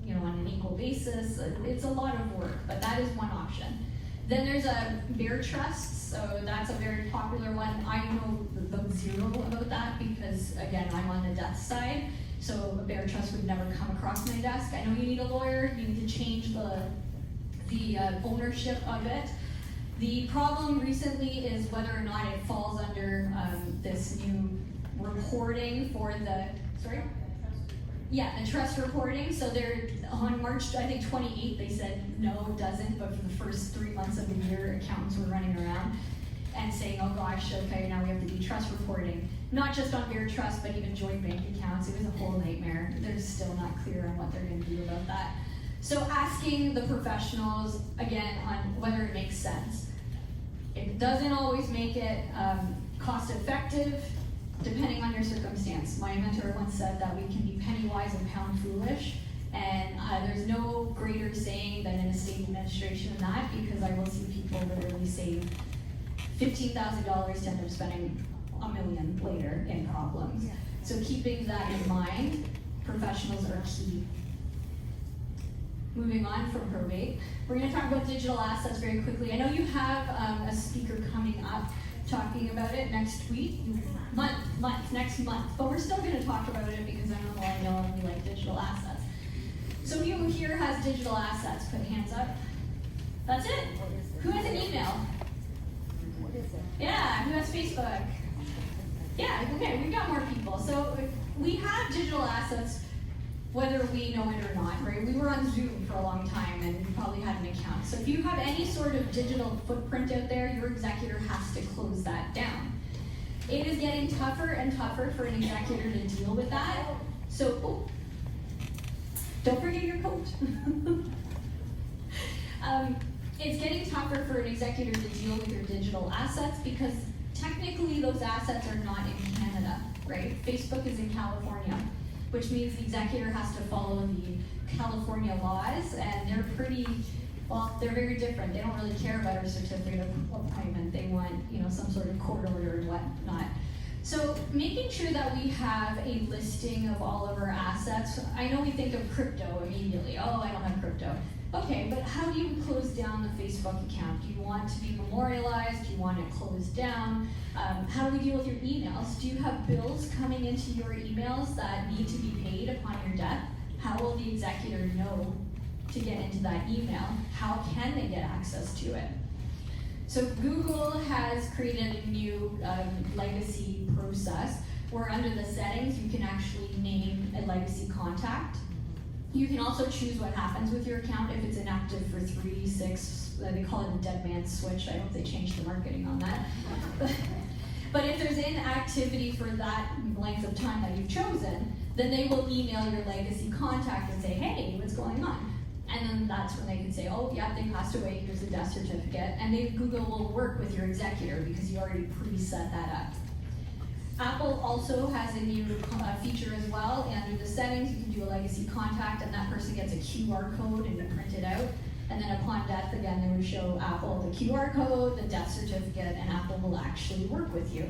you know, on an equal basis? It's a lot of work, but that is one option. Then there's a bear trust, so that's a very popular one. I know zero about that because, again, I'm on the death side, so a bear trust would never come across my desk. I know you need a lawyer, you need to change the ownership of it. The problem recently is whether or not it falls under this new reporting for the, sorry? Yeah, the trust reporting. So they're on March, I think 28th, they said no, it doesn't, but for the first 3 months of the year, accountants were running around and saying, oh gosh, okay, now we have to do trust reporting. Not just on bare trust, but even joint bank accounts. It was a whole nightmare. They're still not clear on what they're gonna do about that. So asking the professionals, again, on whether it makes sense. It doesn't always make it cost effective, depending on your circumstance. My mentor once said that we can be penny wise and pound foolish, and there's no greater saying than in estate administration than that, because I will see people literally save $15,000 to end up spending $1 million later in problems. Yeah. So keeping that in mind, professionals are key. Moving on from probate, we're going to talk about digital assets very quickly. I know you have a speaker coming up talking about it next week, next month, but we're still going to talk about it because I know we like digital assets. So who here has digital assets? Put hands up. That's it. Who has an email? What is it? Yeah, who has Facebook? Yeah, okay, we've got more people. So we have digital assets whether we know it or not, right? We were on Zoom for a long time and you probably had an account. So if you have any sort of digital footprint out there, your executor has to close that down. It is getting tougher and tougher for an executor to deal with that. So, don't forget your coat. It's getting tougher for an executor to deal with your digital assets because technically those assets are not in Canada, right? Facebook is in California, which means the executor has to follow the California laws, and they're pretty, well, they're very different. They don't really care about our certificate of appointment. They want, some sort of court order and whatnot. So making sure that we have a listing of all of our assets. I know we think of crypto immediately. Oh, I don't have crypto. Okay, but how do you close down the Facebook account? Do you want to be memorialized? Do you want it closed down? How do we deal with your emails? Do you have bills coming into your emails that need to be paid upon your death? How will the executor know to get into that email? How can they get access to it? So Google has created a new legacy process where under the settings you can actually name a legacy contact. You can also choose what happens with your account if it's inactive for 3, 6, they call it a dead man's switch. I hope they changed the marketing on that. But if there's inactivity for that length of time that you've chosen, then they will email your legacy contact and say, hey, what's going on? And then that's when they can say, oh, yeah, they passed away, here's a death certificate. And Google will work with your executor because you already pre-set that up. Apple also has a new feature as well. And under the settings, you can do a legacy contact, and that person gets a QR code and you print it out. And then upon death, again, they would show Apple the QR code, the death certificate, and Apple will actually work with you.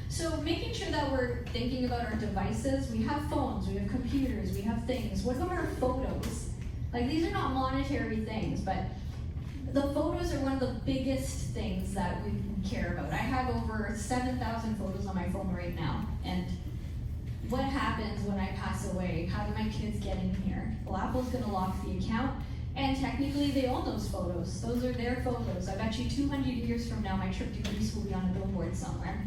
So making sure that we're thinking about our devices. We have phones, we have computers, we have things. What about our photos? Like, these are not monetary things, but the photos are one of the biggest things that we care about. I have over 7,000 photos on my phone right now, and what happens when I pass away? How do my kids get in here? Well, Apple's gonna lock the account, and technically they own those photos. Those are their photos. I bet you 200 years from now, my trip to Greece will be on a billboard somewhere.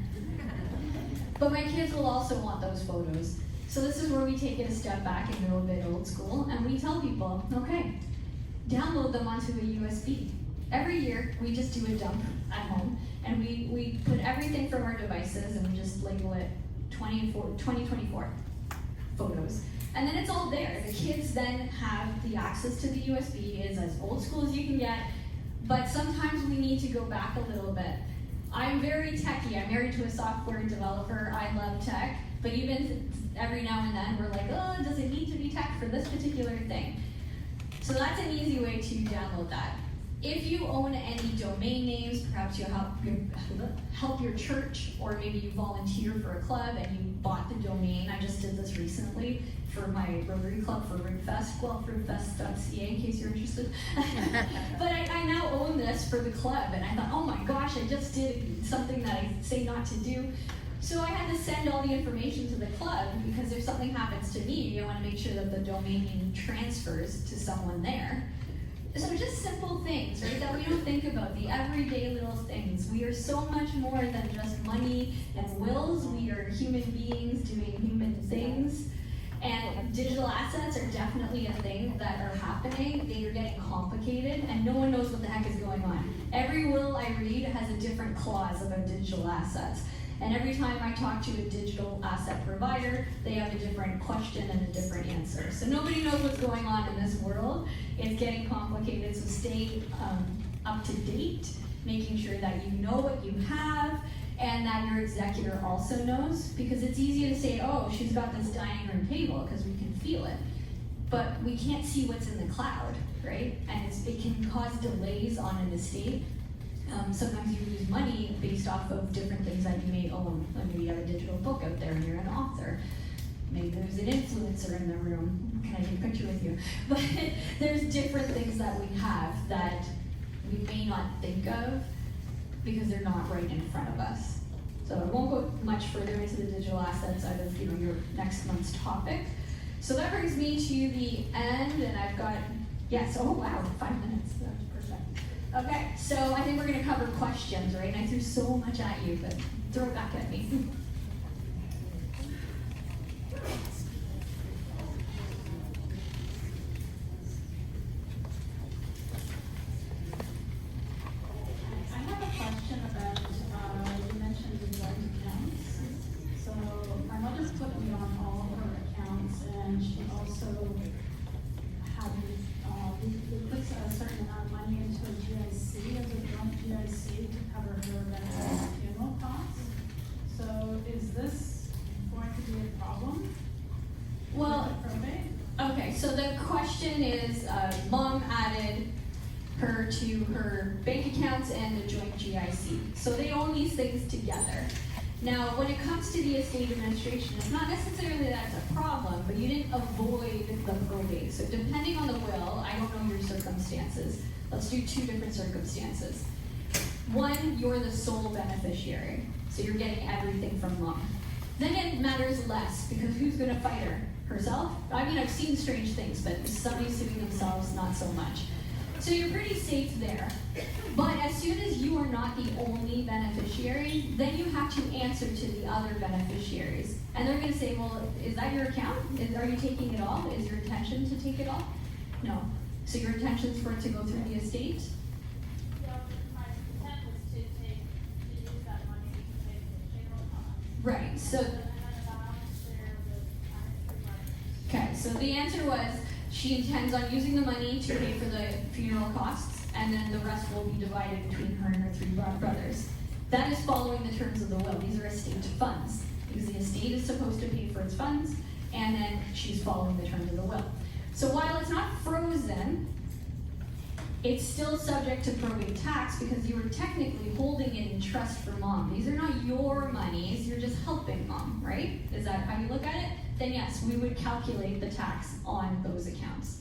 But my kids will also want those photos. So this is where we take it a step back and go a bit old school, and we tell people, okay, download them onto a USB. Every year, we just do a dump at home, and we put everything from our devices, and we just label it 2024 photos. And then it's all there. The kids then have the access to the USB. It's as old school as you can get, but sometimes we need to go back a little bit. I'm very techy. I'm married to a software developer. I love tech, but even every now and then, we're like, oh, does it need to be tech for this particular thing? So that's an easy way to download that. If you own any domain names, perhaps you help your church, or maybe you volunteer for a club and you bought the domain. I just did this recently for my Rotary Club for RigFest, well, rigfest.ca in case you're interested. But I now own this for the club, and I thought, oh my gosh, I just did something that I say not to do. So I had to send all the information to the club, because if something happens to me, you want to make sure that the domain name transfers to someone there. So just simple things, right, that we don't think about, the everyday little things. We are so much more than just money and wills. We are human beings doing human things. And digital assets are definitely a thing that are happening. They are getting complicated, and no one knows what the heck is going on. Every will I read has a different clause about digital assets. And every time I talk to a digital asset provider, they have a different question and a different answer. So nobody knows what's going on in this world. It's getting complicated, so stay up to date, making sure that you know what you have, and that your executor also knows, because it's easy to say, oh, she's got this dining room table, because we can feel it. But we can't see what's in the cloud, right? And it can cause delays on an estate. Sometimes you lose money based off of different things that you may own. Like maybe you have a digital book out there and you're an author. Maybe there's an influencer in the room. Can I take a picture with you? But there's different things that we have that we may not think of because they're not right in front of us. So I won't go much further into the digital assets out of your next month's topic. So that brings me to the end, and I've got, yes, oh wow, 5 minutes. That was perfect. Okay, so I think we're going to cover questions, right? And I threw so much at you, but throw it back at me. question is, mom added her to her bank accounts and the joint GIC. So they own these things together. Now, when it comes to the estate administration, it's not necessarily that it's a problem, but you didn't avoid the probate. So depending on the will, I don't know your circumstances. Let's do two different circumstances. One, you're the sole beneficiary, so you're getting everything from mom. Then it matters less, because who's gonna fight her? Herself? I mean, I've seen strange things, but somebody suing themselves, not so much. So you're pretty safe there. But as soon as you are not the only beneficiary, then you have to answer to the other beneficiaries. And they're gonna say, well, is that your account? Are you taking it all? Is your intention to take it all? No. So your intention is for it to go through the estate? Yeah, my intent was to use that money to pay for the funeral costs. Right, so, And then a balance share with my three brothers. okay, so the answer was, she intends on using the money to pay for the funeral costs, and then the rest will be divided between her and her three brothers. That is following the terms of the will. These are estate funds, because the estate is supposed to pay for its funds, and then she's following the terms of the will. So while it's not frozen, it's still subject to probate tax because you were technically holding it in trust for mom. These are not your monies, you're just helping mom, right? Is that how you look at it? Then yes, we would calculate the tax on those accounts.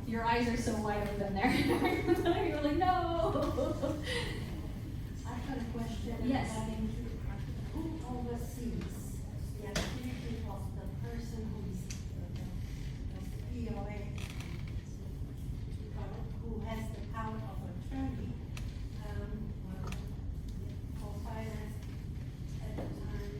Your eyes are so wide open there. You're like, no. I've got a question. Yes. Regarding who oversees the activity of the person who is the POA, who has the power of attorney, for finance at the time.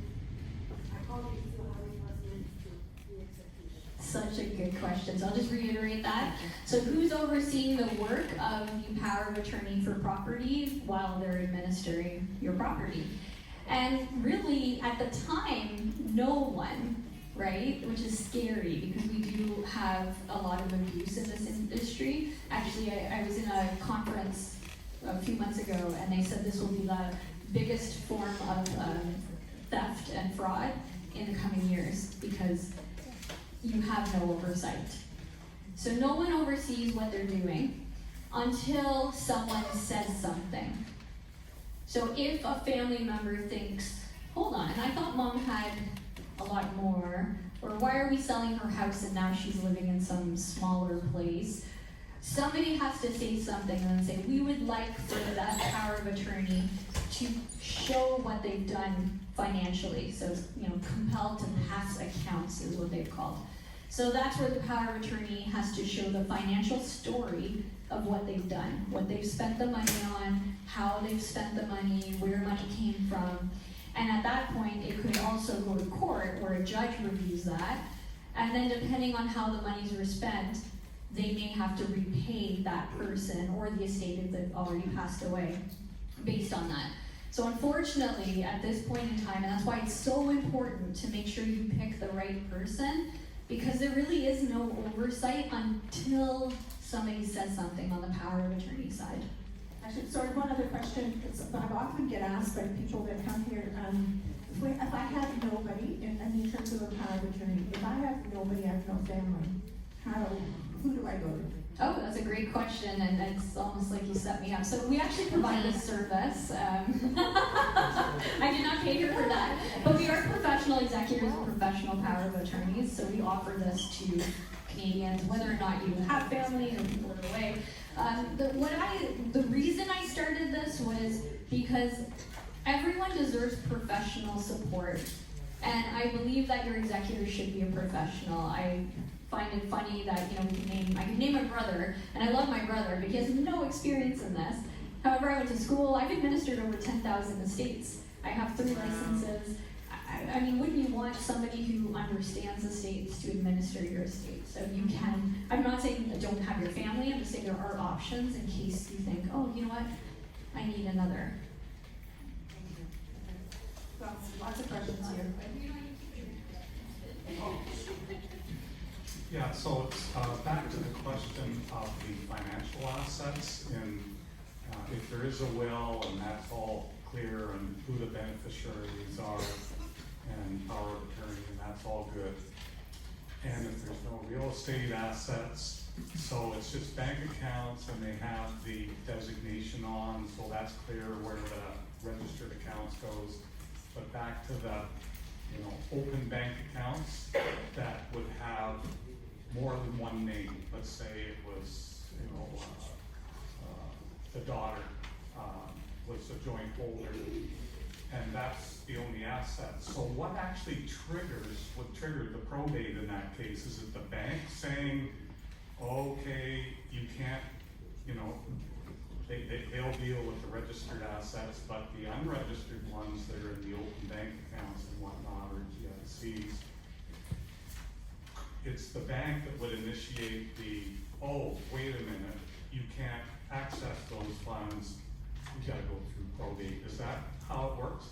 I called it to how it was meant to be executed. Such a good question. So I'll just reiterate that. So who's overseeing the work of the power of attorney for property while they're administering your property? And really, at the time, no one, right? Which is scary because we do have a lot of abuse in this industry. Actually, I was in a conference a few months ago and they said this will be the biggest form of theft and fraud in the coming years because you have no oversight. So no one oversees what they're doing until someone says something. So if a family member thinks, hold on, I thought mom had a lot more, or why are we selling her house and now she's living in some smaller place? Somebody has to say something and then say, we would like for that power of attorney to show what they've done financially. So, compelled to pass accounts is what they've called. So that's where the power of attorney has to show the financial story of what they've done, what they've spent the money on, how they've spent the money, where money came from. And at that point, it could also go to court where a judge reviews that. And then depending on how the monies were spent, they may have to repay that person or the estate if they've already passed away based on that. So unfortunately, at this point in time, and that's why it's so important to make sure you pick the right person, because there really is no oversight until somebody says something on the power of attorney side. Actually, sorry, one other question, it's, I often get asked by people that come here, if I have nobody, in terms of a power of attorney, if I have nobody, I have no family, who do I go to? Oh, that's a great question, and it's almost like you set me up. So we actually provide this service. I did not pay her for that, but we are professional executors and professional power of attorneys, so we offer this to Canadians, whether or not you have family or people are away. The reason I started this was because everyone deserves professional support, and I believe that your executor should be a professional. I find it funny that I can name my brother, and I love my brother, but he has no experience in this. However, I went to school. I've administered over 10,000 estates. I have 3 licenses. I mean, wouldn't you want somebody who understands estates to administer your estate? So you can, I'm not saying don't have your family, I'm just saying there are options in case you think, oh, you know what, I need another. Lots of questions here. Yeah, so it's back to the question of the financial assets, and if there is a will and that's all clear and who the beneficiaries are and power of attorney, and that's all good. And if there's no real estate assets, so it's just bank accounts and they have the designation on, so that's clear where the registered accounts goes. But back to the, open bank accounts that would have more than one name. Let's say it was, the daughter, was a joint holder, and that's the only asset. So what actually would trigger the probate in that case? Is it the bank saying, okay, you can't, they'll deal with the registered assets, but the unregistered ones that are in the open bank accounts and whatnot, or GICs, it's the bank that would initiate wait a minute, you can't access those funds, you gotta go through probate. Is that how it works?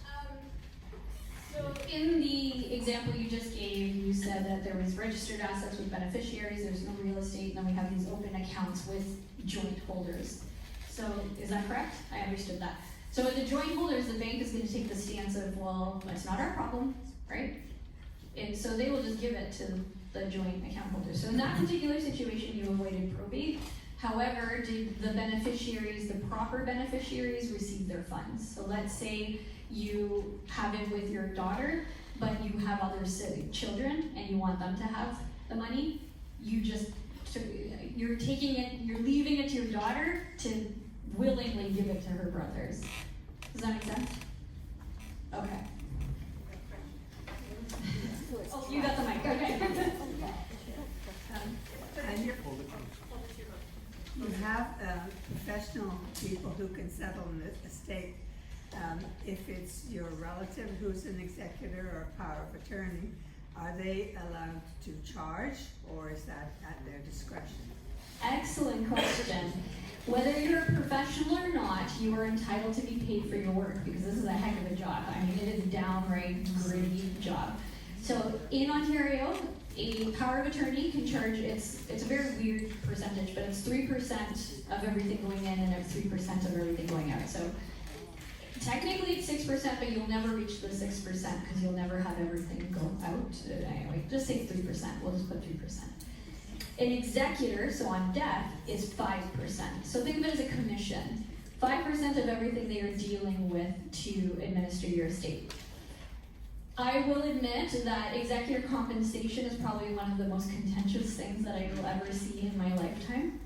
So in the example you just gave, you said that there was registered assets with beneficiaries, there's no real estate, and then we have these open accounts with joint holders. So is that correct? I understood that. So with the joint holders, the bank is going to take the stance of, well, it's not our problem, right? And so they will just give it to the joint account holders. So in that particular situation, you avoided probate. However, did the beneficiaries, the proper beneficiaries, receive their funds? So let's say you have it with your daughter, but you have other children and you want them to have the money. You're taking it, you're leaving it to your daughter to willingly give it to her brothers. Does that make sense? Okay. Oh, you got the mic, okay. And you have professional people who can settle an estate. If it's your relative who's an executor or power of attorney, are they allowed to charge, or is that at their discretion? Excellent question. Whether you're a professional or not, you are entitled to be paid for your work, because this is a heck of a job. I mean, it is a downright gritty job. So in Ontario, a power of attorney can charge, it's a very weird percentage, but it's 3% of everything going in and it's 3% of everything going out. So technically it's 6%, but you'll never reach the 6% because you'll never have everything go out. Anyway, just say 3%, we'll just put 3%. An executor, so on death, is 5%. So think of it as a commission. 5% of everything they are dealing with to administer your estate. I will admit that executor compensation is probably one of the most contentious things that I will ever see in my lifetime,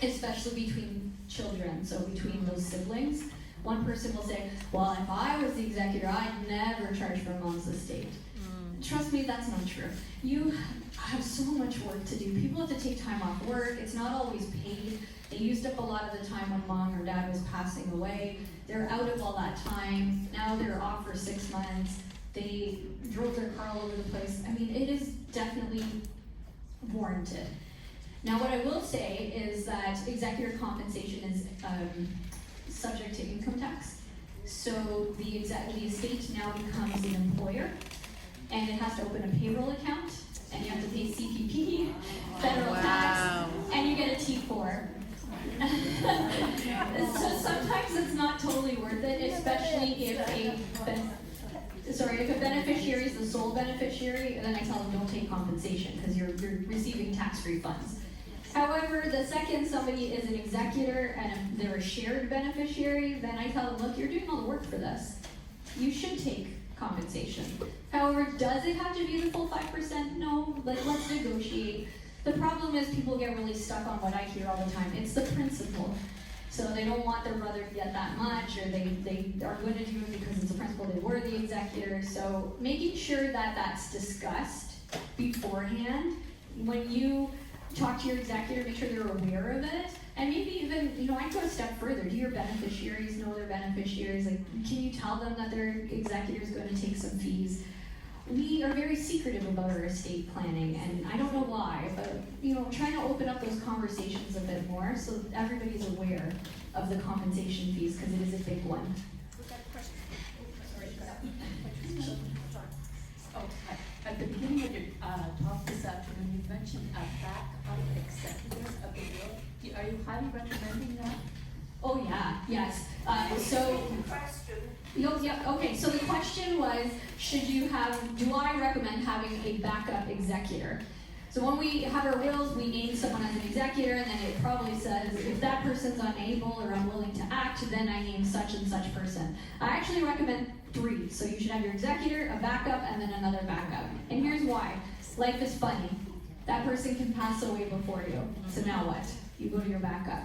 especially between children, so between those siblings. One person will say, well, if I was the executor, I'd never charge for mom's estate. Trust me, that's not true. You have so much work to do. People have to take time off work. It's not always paid. They used up a lot of the time when mom or dad was passing away. They're out of all that time. Now they're off for 6 months. They drove their car all over the place. I mean, it is definitely warranted. Now, what I will say is that executor compensation is subject to income tax. So the estate now becomes an employer, and it has to open a payroll account, and you have to pay CPP, federal tax, and you get a T4. So sometimes it's not totally worth it, especially if a beneficiary is the sole beneficiary, and then I tell them don't take compensation because you're receiving tax-free funds. However, the second somebody is an executor and they're a shared beneficiary, then I tell them, look, you're doing all the work for this. You should take compensation. However, does it have to be the full 5%? No, let's negotiate. The problem is people get really stuck on what I hear all the time. It's the principle. So they don't want their brother to get that much, or they are going to do it because it's a principle, they were the executor. So making sure that that's discussed beforehand. When you talk to your executor, make sure they're aware of it. And maybe even, I'd go a step further. Do your beneficiaries know their beneficiaries? Like, can you tell them that their executor is going to take some fees? We are very secretive about our estate planning, and I don't know why, but, trying to open up those conversations a bit more so everybody's aware of the compensation fees, because it is a big one. At the beginning of your talk this afternoon, you mentioned a backup executors of the will. Are you highly recommending that? Oh yeah, yes. Okay, so the question was, do I recommend having a backup executor? So when we have our wills, we name someone as an executor, and then it probably says, if that person's unable or unwilling to act, then I name such and such person. I actually recommend 3. So you should have your executor, a backup, and then another backup. And here's why. Life is funny. That person can pass away before you. So now what? You go to your backup.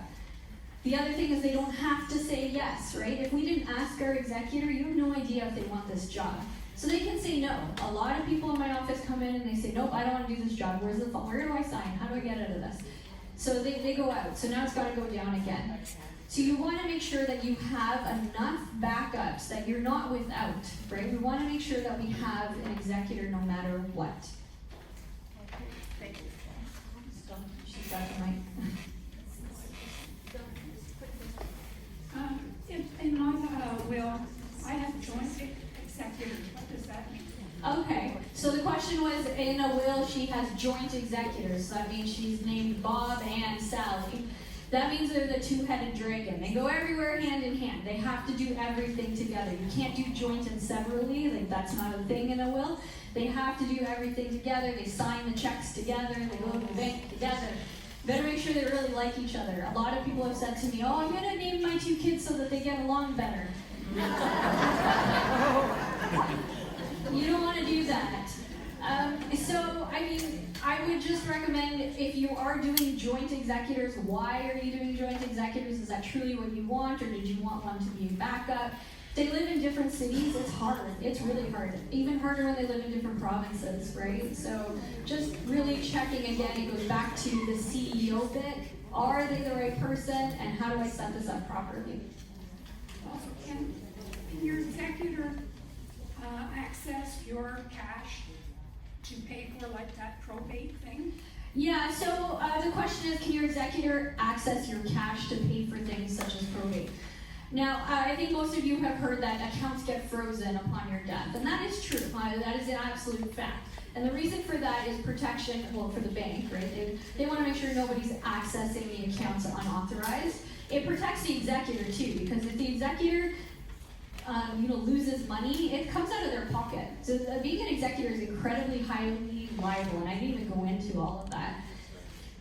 The other thing is they don't have to say yes, right? If we didn't ask our executor, you have no idea if they want this job. So they can say no. A lot of people in my office come in and they say, nope, I don't want to do this job. Where's the phone? Where do I sign? How do I get out of this? So they go out. So now it's got to go down again. So you want to make sure that you have enough backups that you're not without, right? We want to make sure that we have an executor no matter what. Thank you. She's got the mic. In my will, I have joint executors. What does that mean? Okay, so the question was, in a will, she has joint executors. So that means she's named Bob and Sally. That means they're the two-headed dragon. They go everywhere hand in hand. They have to do everything together. You can't do joint and severally. Like, that's not a thing in a will. They have to do everything together. They sign the checks together. They go to the bank together. Better make sure they really like each other. A lot of people have said to me, oh, I'm going to name my 2 kids so that they get along better. You don't want to do that. So, I mean, I would just recommend if you are doing joint executors, why are you doing joint executors? Is that truly what you want, or did you want one to be a backup? They live in different cities, it's hard. It's really hard. Even harder when they live in different provinces, right? So just really checking again, it goes back to the CEO bit. Are they the right person, and how do I set this up properly? Also, can your executor access your cash to pay for like that probate thing? Yeah, so the question is, can your executor access your cash to pay for things such as probate? Now, I think most of you have heard that accounts get frozen upon your death, and that is true. That is an absolute fact. And the reason for that is protection, well, for the bank, right? They want to make sure nobody's accessing the accounts unauthorized. It protects the executor, too, because if the executor loses money, it comes out of their pocket. So being an executor is incredibly highly liable, and I didn't even go into all of that.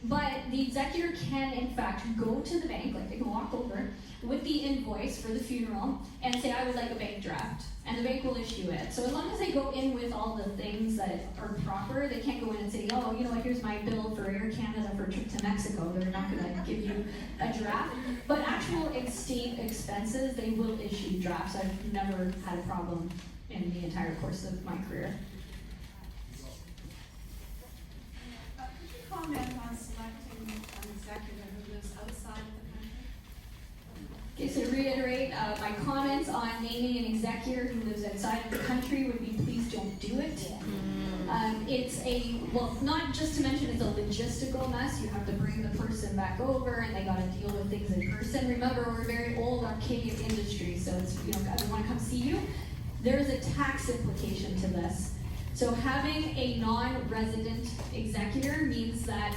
But the executor can, in fact, go to the bank, like they can walk over with the invoice for the funeral and say, I would like a bank draft, and the bank will issue it. So as long as they go in with all the things that are proper, they can't go in and say, oh, you know what, here's my bill for Air Canada for a trip to Mexico. They're not going to give you a draft. But actual estate expenses, they will issue drafts. I've never had a problem in the entire course of my career. Could you comment on selecting an executor who lives outside of the country? Okay, so to reiterate, my comments on naming an executor who lives outside of the country would be, please don't do it. Not just to mention it's a logistical mess. You have to bring the person back over and they got to deal with things in person. Remember, we're a very old, archaic industry, so it's, I want to come see you. There's a tax implication to this. So having a non-resident executor means that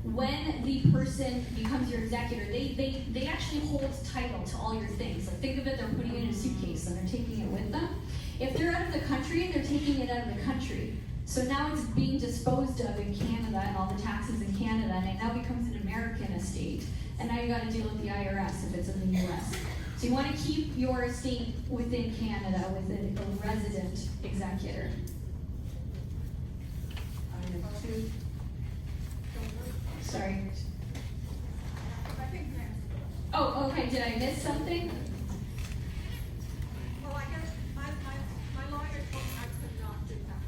when the person becomes your executor, they actually hold title to all your things. Like, think of it, they're putting it in a suitcase and they're taking it with them. If they're out of the country, they're taking it out of the country. So now it's being disposed of in Canada and all the taxes in Canada, and it now becomes an American estate. And now you got to deal with the IRS if it's in the US. So you want to keep your estate within Canada with a resident executor. Item 2. Sorry. I think that's. Oh, okay, did I miss something? Well, I guess my lawyer told me I could not do that.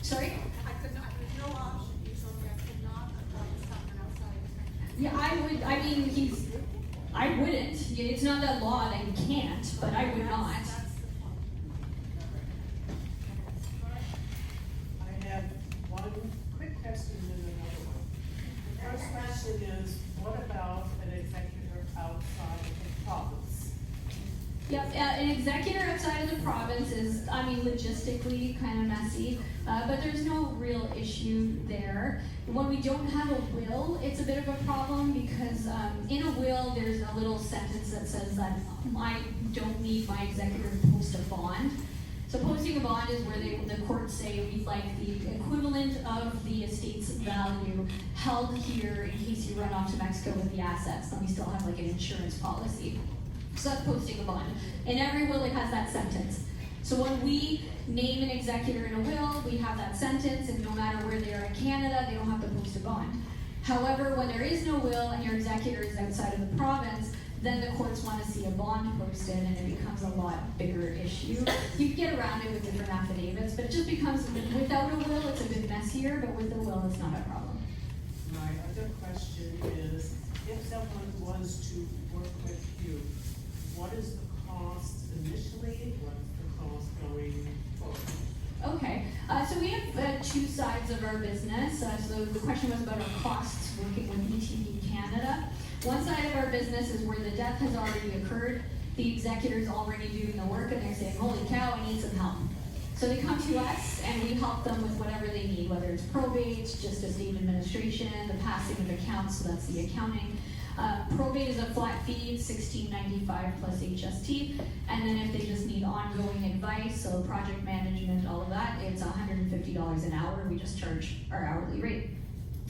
Sorry? I could not, there's no option, he told me I could not appoint someone outside of the country. Yeah, I wouldn't. It's not that law that you can't, but I would not. That's the point. I have one quick question and another one. The first question is, what about an executor outside of the province? Yep, an executor outside of the province is, logistically kind of messy, but there's no real issue there. When we don't have a will, it's a bit of a problem because in a will, there's a little sentence that says that I don't need my executor to post a bond. So posting a bond is where the courts say we'd like the equivalent of the estate's value held here in case you run off to Mexico with the assets, then we still have like an insurance policy. So that's posting a bond. In every will it has that sentence. So when we name an executor in a will, we have that sentence, and no matter where they are in Canada, they don't have to post a bond. However, when there is no will and your executor is outside of the province, then the courts want to see a bond posted, and it becomes a lot bigger issue. You can get around it with different affidavits, but it just becomes, without a will, it's a bit messier, but with a will, it's not a problem. My other question is, if someone was to work with you, what is the cost initially, what's the cost going forward? Okay, so we have two sides of our business. So the question was about our costs working with ETV Canada. One side of our business is where the death has already occurred, the executor's already doing the work, and they're saying, holy cow, I need some help. So they come to us, and we help them with whatever they need, whether it's probate, just estate administration, the passing of accounts, so that's the accounting. Probate is a flat fee, $16.95 plus HST, and then if they just need ongoing advice, so project management, all of that, it's $150 an hour. We just charge our hourly rate.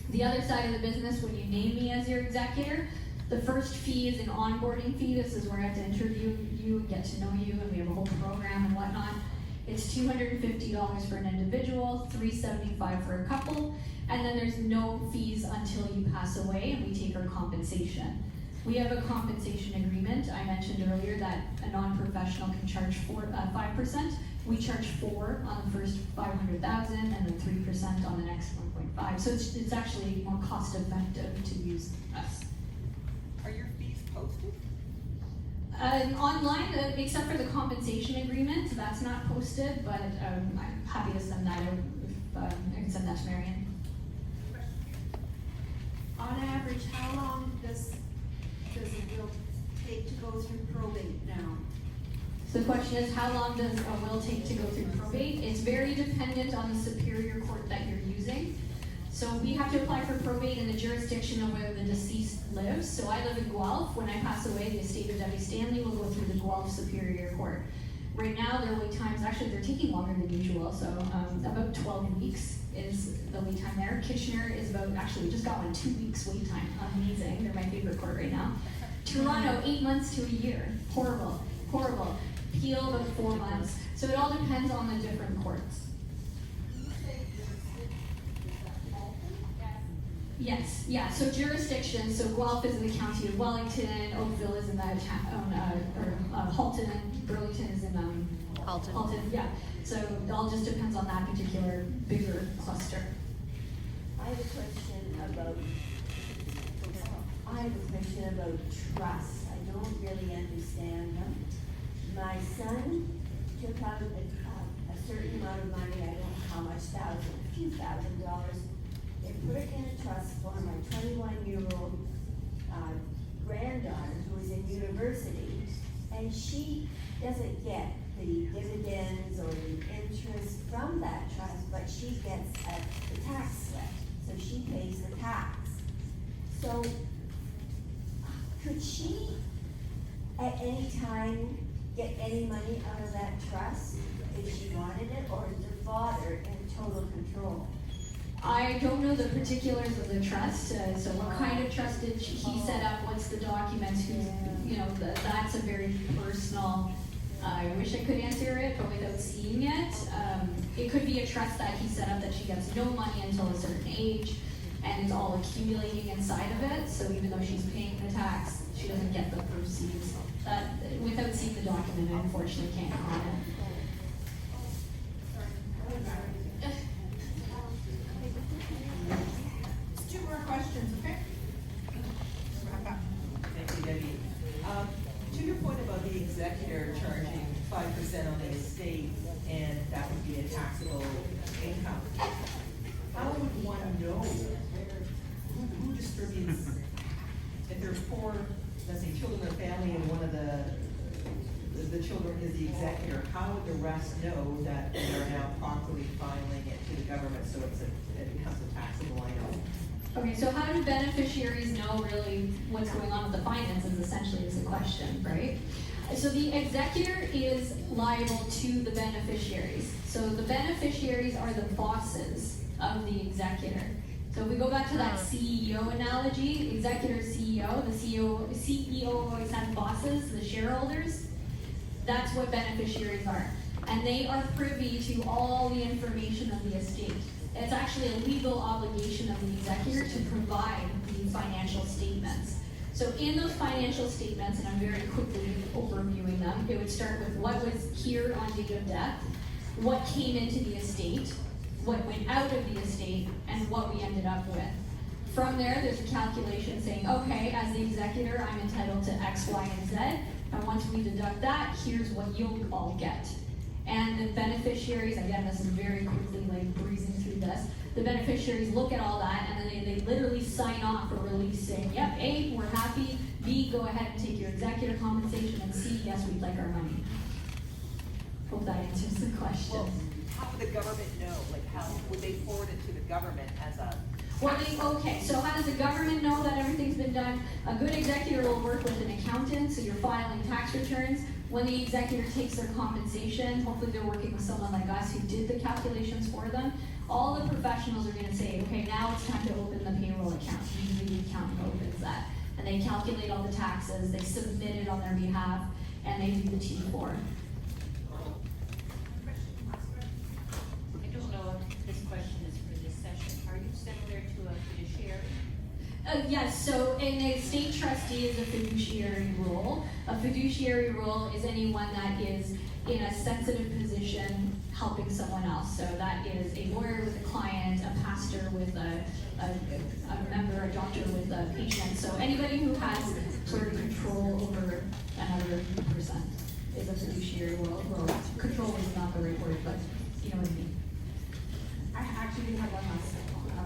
The other side of the business, when you name me as your executor, the first fee is an onboarding fee. This is where I have to interview you and get to know you, and we have a whole program and whatnot. It's $250 for an individual, $375 for a couple, and then there's no fees until you pass away, and we take our compensation. We have a compensation agreement. I mentioned earlier that a non-professional can charge 5%. We charge 4% on the first 500,000, and then 3% on the next 1.5. So it's actually more cost effective to use us. Are your fees posted? Online, except for the compensation agreement, that's not posted, but I'm happy to send that out if I can send that to Marion. On average, how long does a will take to go through probate now? So the question is, how long does a will take to go through probate? It's very dependent on the superior court that you're using. So we have to apply for probate in the jurisdiction of where the deceased lives. So I live in Guelph. When I pass away, the estate of Debbie Stanley will go through the Guelph Superior Court. Right now, their wait times, actually they're taking longer than usual, so about 12 weeks is the wait time there. Kitchener is about, actually we just got one, 2 weeks wait time. Amazing, they're my favorite court right now. Toronto, 8 months to a year. Horrible, horrible. Peel, about 4 months. So it all depends on the different courts. Yes, yeah, so jurisdiction, so Guelph is in the county of Wellington, Oakville is in the Halton, Burlington is in Halton, yeah. So it all just depends on that particular bigger cluster. I have a question about trust. I don't really understand them. My son took out a certain amount of money, I don't know how much, a few $1,000s. They put it in a trust for my 21-year-old granddaughter who is in university, and she doesn't get the dividends or the interest from that trust, but she gets the tax slip, so she pays the tax. So could she at any time get any money out of that trust if she wanted it, or is the father in total control? I don't know the particulars of the trust, so what kind of trust did he set up, what's the documents, that's a very personal, I wish I could answer it, but without seeing it. It could be a trust that he set up that she gets no money until a certain age, and it's all accumulating inside of it, so even though she's paying the tax, she doesn't get the proceeds. Without seeing the document, I unfortunately can't comment. Two more questions, okay? Wrap up. Thank you, Debbie. To your point about the executor charging 5% on the estate, and that would be a taxable income, how would one know who distributes, if there's 4, let's say, children in the family, and one of the children is the executor, how would the rest know that they are now properly filing it to the government, so it becomes a taxable item? Okay, so how do beneficiaries know really what's going on with the finances, essentially, is the question, right? So the executor is liable to the beneficiaries. So the beneficiaries are the bosses of the executor. So if we go back to that CEO analogy, executor CEO, the CEO always has bosses, the shareholders. That's what beneficiaries are. And they are privy to all the information of the estate. It's actually a legal obligation of the executor to provide these financial statements. So in those financial statements, and I'm very quickly overviewing them, it would start with what was here on date of death, what came into the estate, what went out of the estate, and what we ended up with. From there, there's a calculation saying, okay, as the executor, I'm entitled to X, Y, and Z, and once we deduct that, here's what you'll all get. And the beneficiaries, again, this is very quickly like breezing through this, the beneficiaries look at all that, and then they literally sign off or release saying, yep, A, we're happy, B, go ahead and take your executor compensation, and C, yes, we'd like our money. Hope that answers the question. Well, how would the government know? Like, how would they forward it to the government as a? Well, okay, so how does the government know that everything's been done? A good executor will work with an accountant, so you're filing tax returns. When the executor takes their compensation, hopefully they're working with someone like us who did the calculations for them. All the professionals are gonna say, okay, now it's time to open the payroll account. Usually the accountant opens that. And they calculate all the taxes, they submit it on their behalf, and they do the T4. I don't know if this question is for this session. Are you similar to a fiduciary? Yes, so an estate trustee is a fiduciary role. A fiduciary role is anyone that is in a sensitive position helping someone else. So that is a lawyer with a client, a pastor with a member, a doctor with a patient. So anybody who has sort of control over another person is a fiduciary role. Well, control is not the right word, but you know what I mean. I actually have one last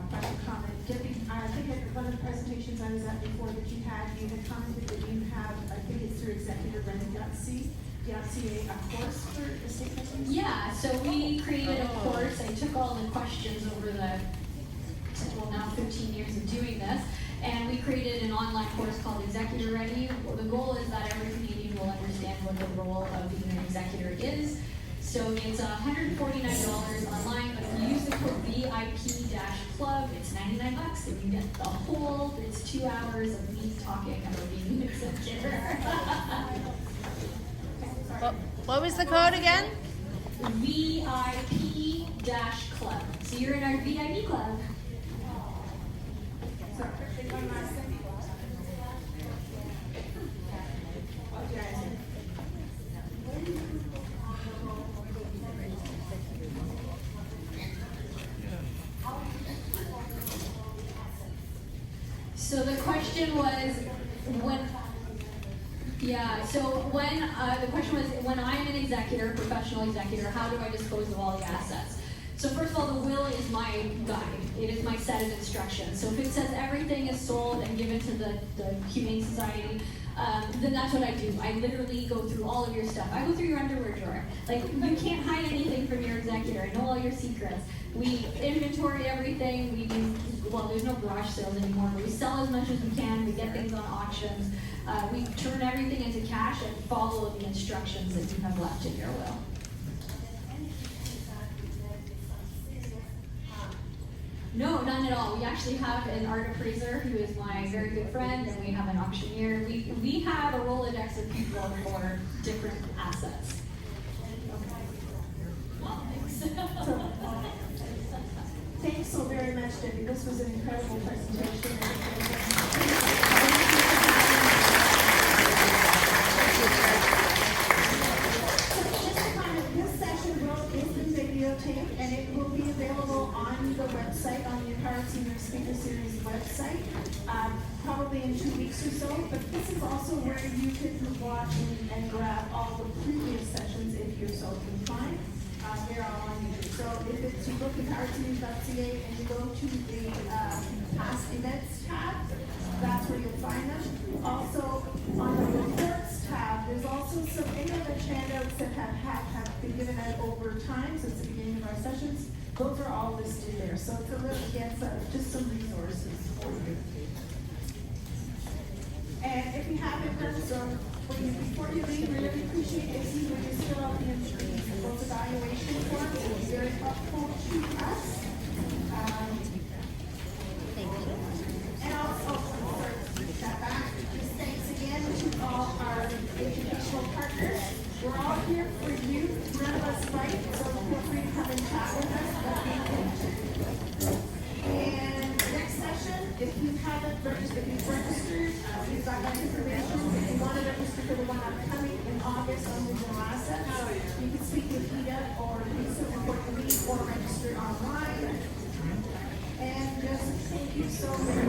question, comment. Debbie, I think at one of the presentations I was at before that you had commented that you have, I think it's through executor.ca, a course for estate trustees? Yeah, so we created a course. I took all the questions over the, well, now 15 years of doing this, and we created an online course called Executor Ready. Well, the goal is that every Canadian will understand what the role of being an executor is. So it's $149 online, but if you use the code VIP-club, it's $99, and you get the whole, it's 2 hours of me talking about being an executor. What was the code again? VIP-club. So you're in our VIP club. So, one last thing. So the question was, the question was, when I'm an executor, professional executor, how do I dispose of all the assets? So first of all, the will is my guide. It is my set of instructions. So if it says everything is sold and given to the Humane Society, then that's what I do. I literally go through all of your stuff. I go through your underwear drawer. Like, you can't hide anything from your executor. I know all your secrets. We inventory everything. We do, well, there's no garage sales anymore, but we sell as much as we can. We get things on auctions. We turn everything into cash and follow the instructions that you have left in your will. No, none at all. We actually have an art appraiser who is my very good friend, and we have an auctioneer. We have a Rolodex of people for different assets. Thanks so very much, Debbie. This was an incredible presentation. This session is in videotape, and it will be available on the website, on the Empowered Senior Speaker Series website, probably in 2 weeks or so. But this is also where you can watch and grab all the previous sessions if you're so inclined. They're all on YouTube. So if it's, you go to empoweredseniors.ca and you go to the past events tab, that's where you'll find them. Also, on the reports tab, there's also any other handouts that have been given out over time since the beginning of our sessions. Those are all listed there. So it's a little, just some resources for you. And if you haven't done so, when you, before you leave, we really appreciate it, see when you fill out those evaluation forms, it's very helpful to us. Thank you. And also, that back, just thanks again to all our educational partners. We're all here for you, none of us fight, so feel free to come and chat with us. And next session, if you haven't registered, we've got that information. If you want to register for the one upcoming in August on digital assets, you can speak with Ida or Lisa or me or register online. And just thank you so very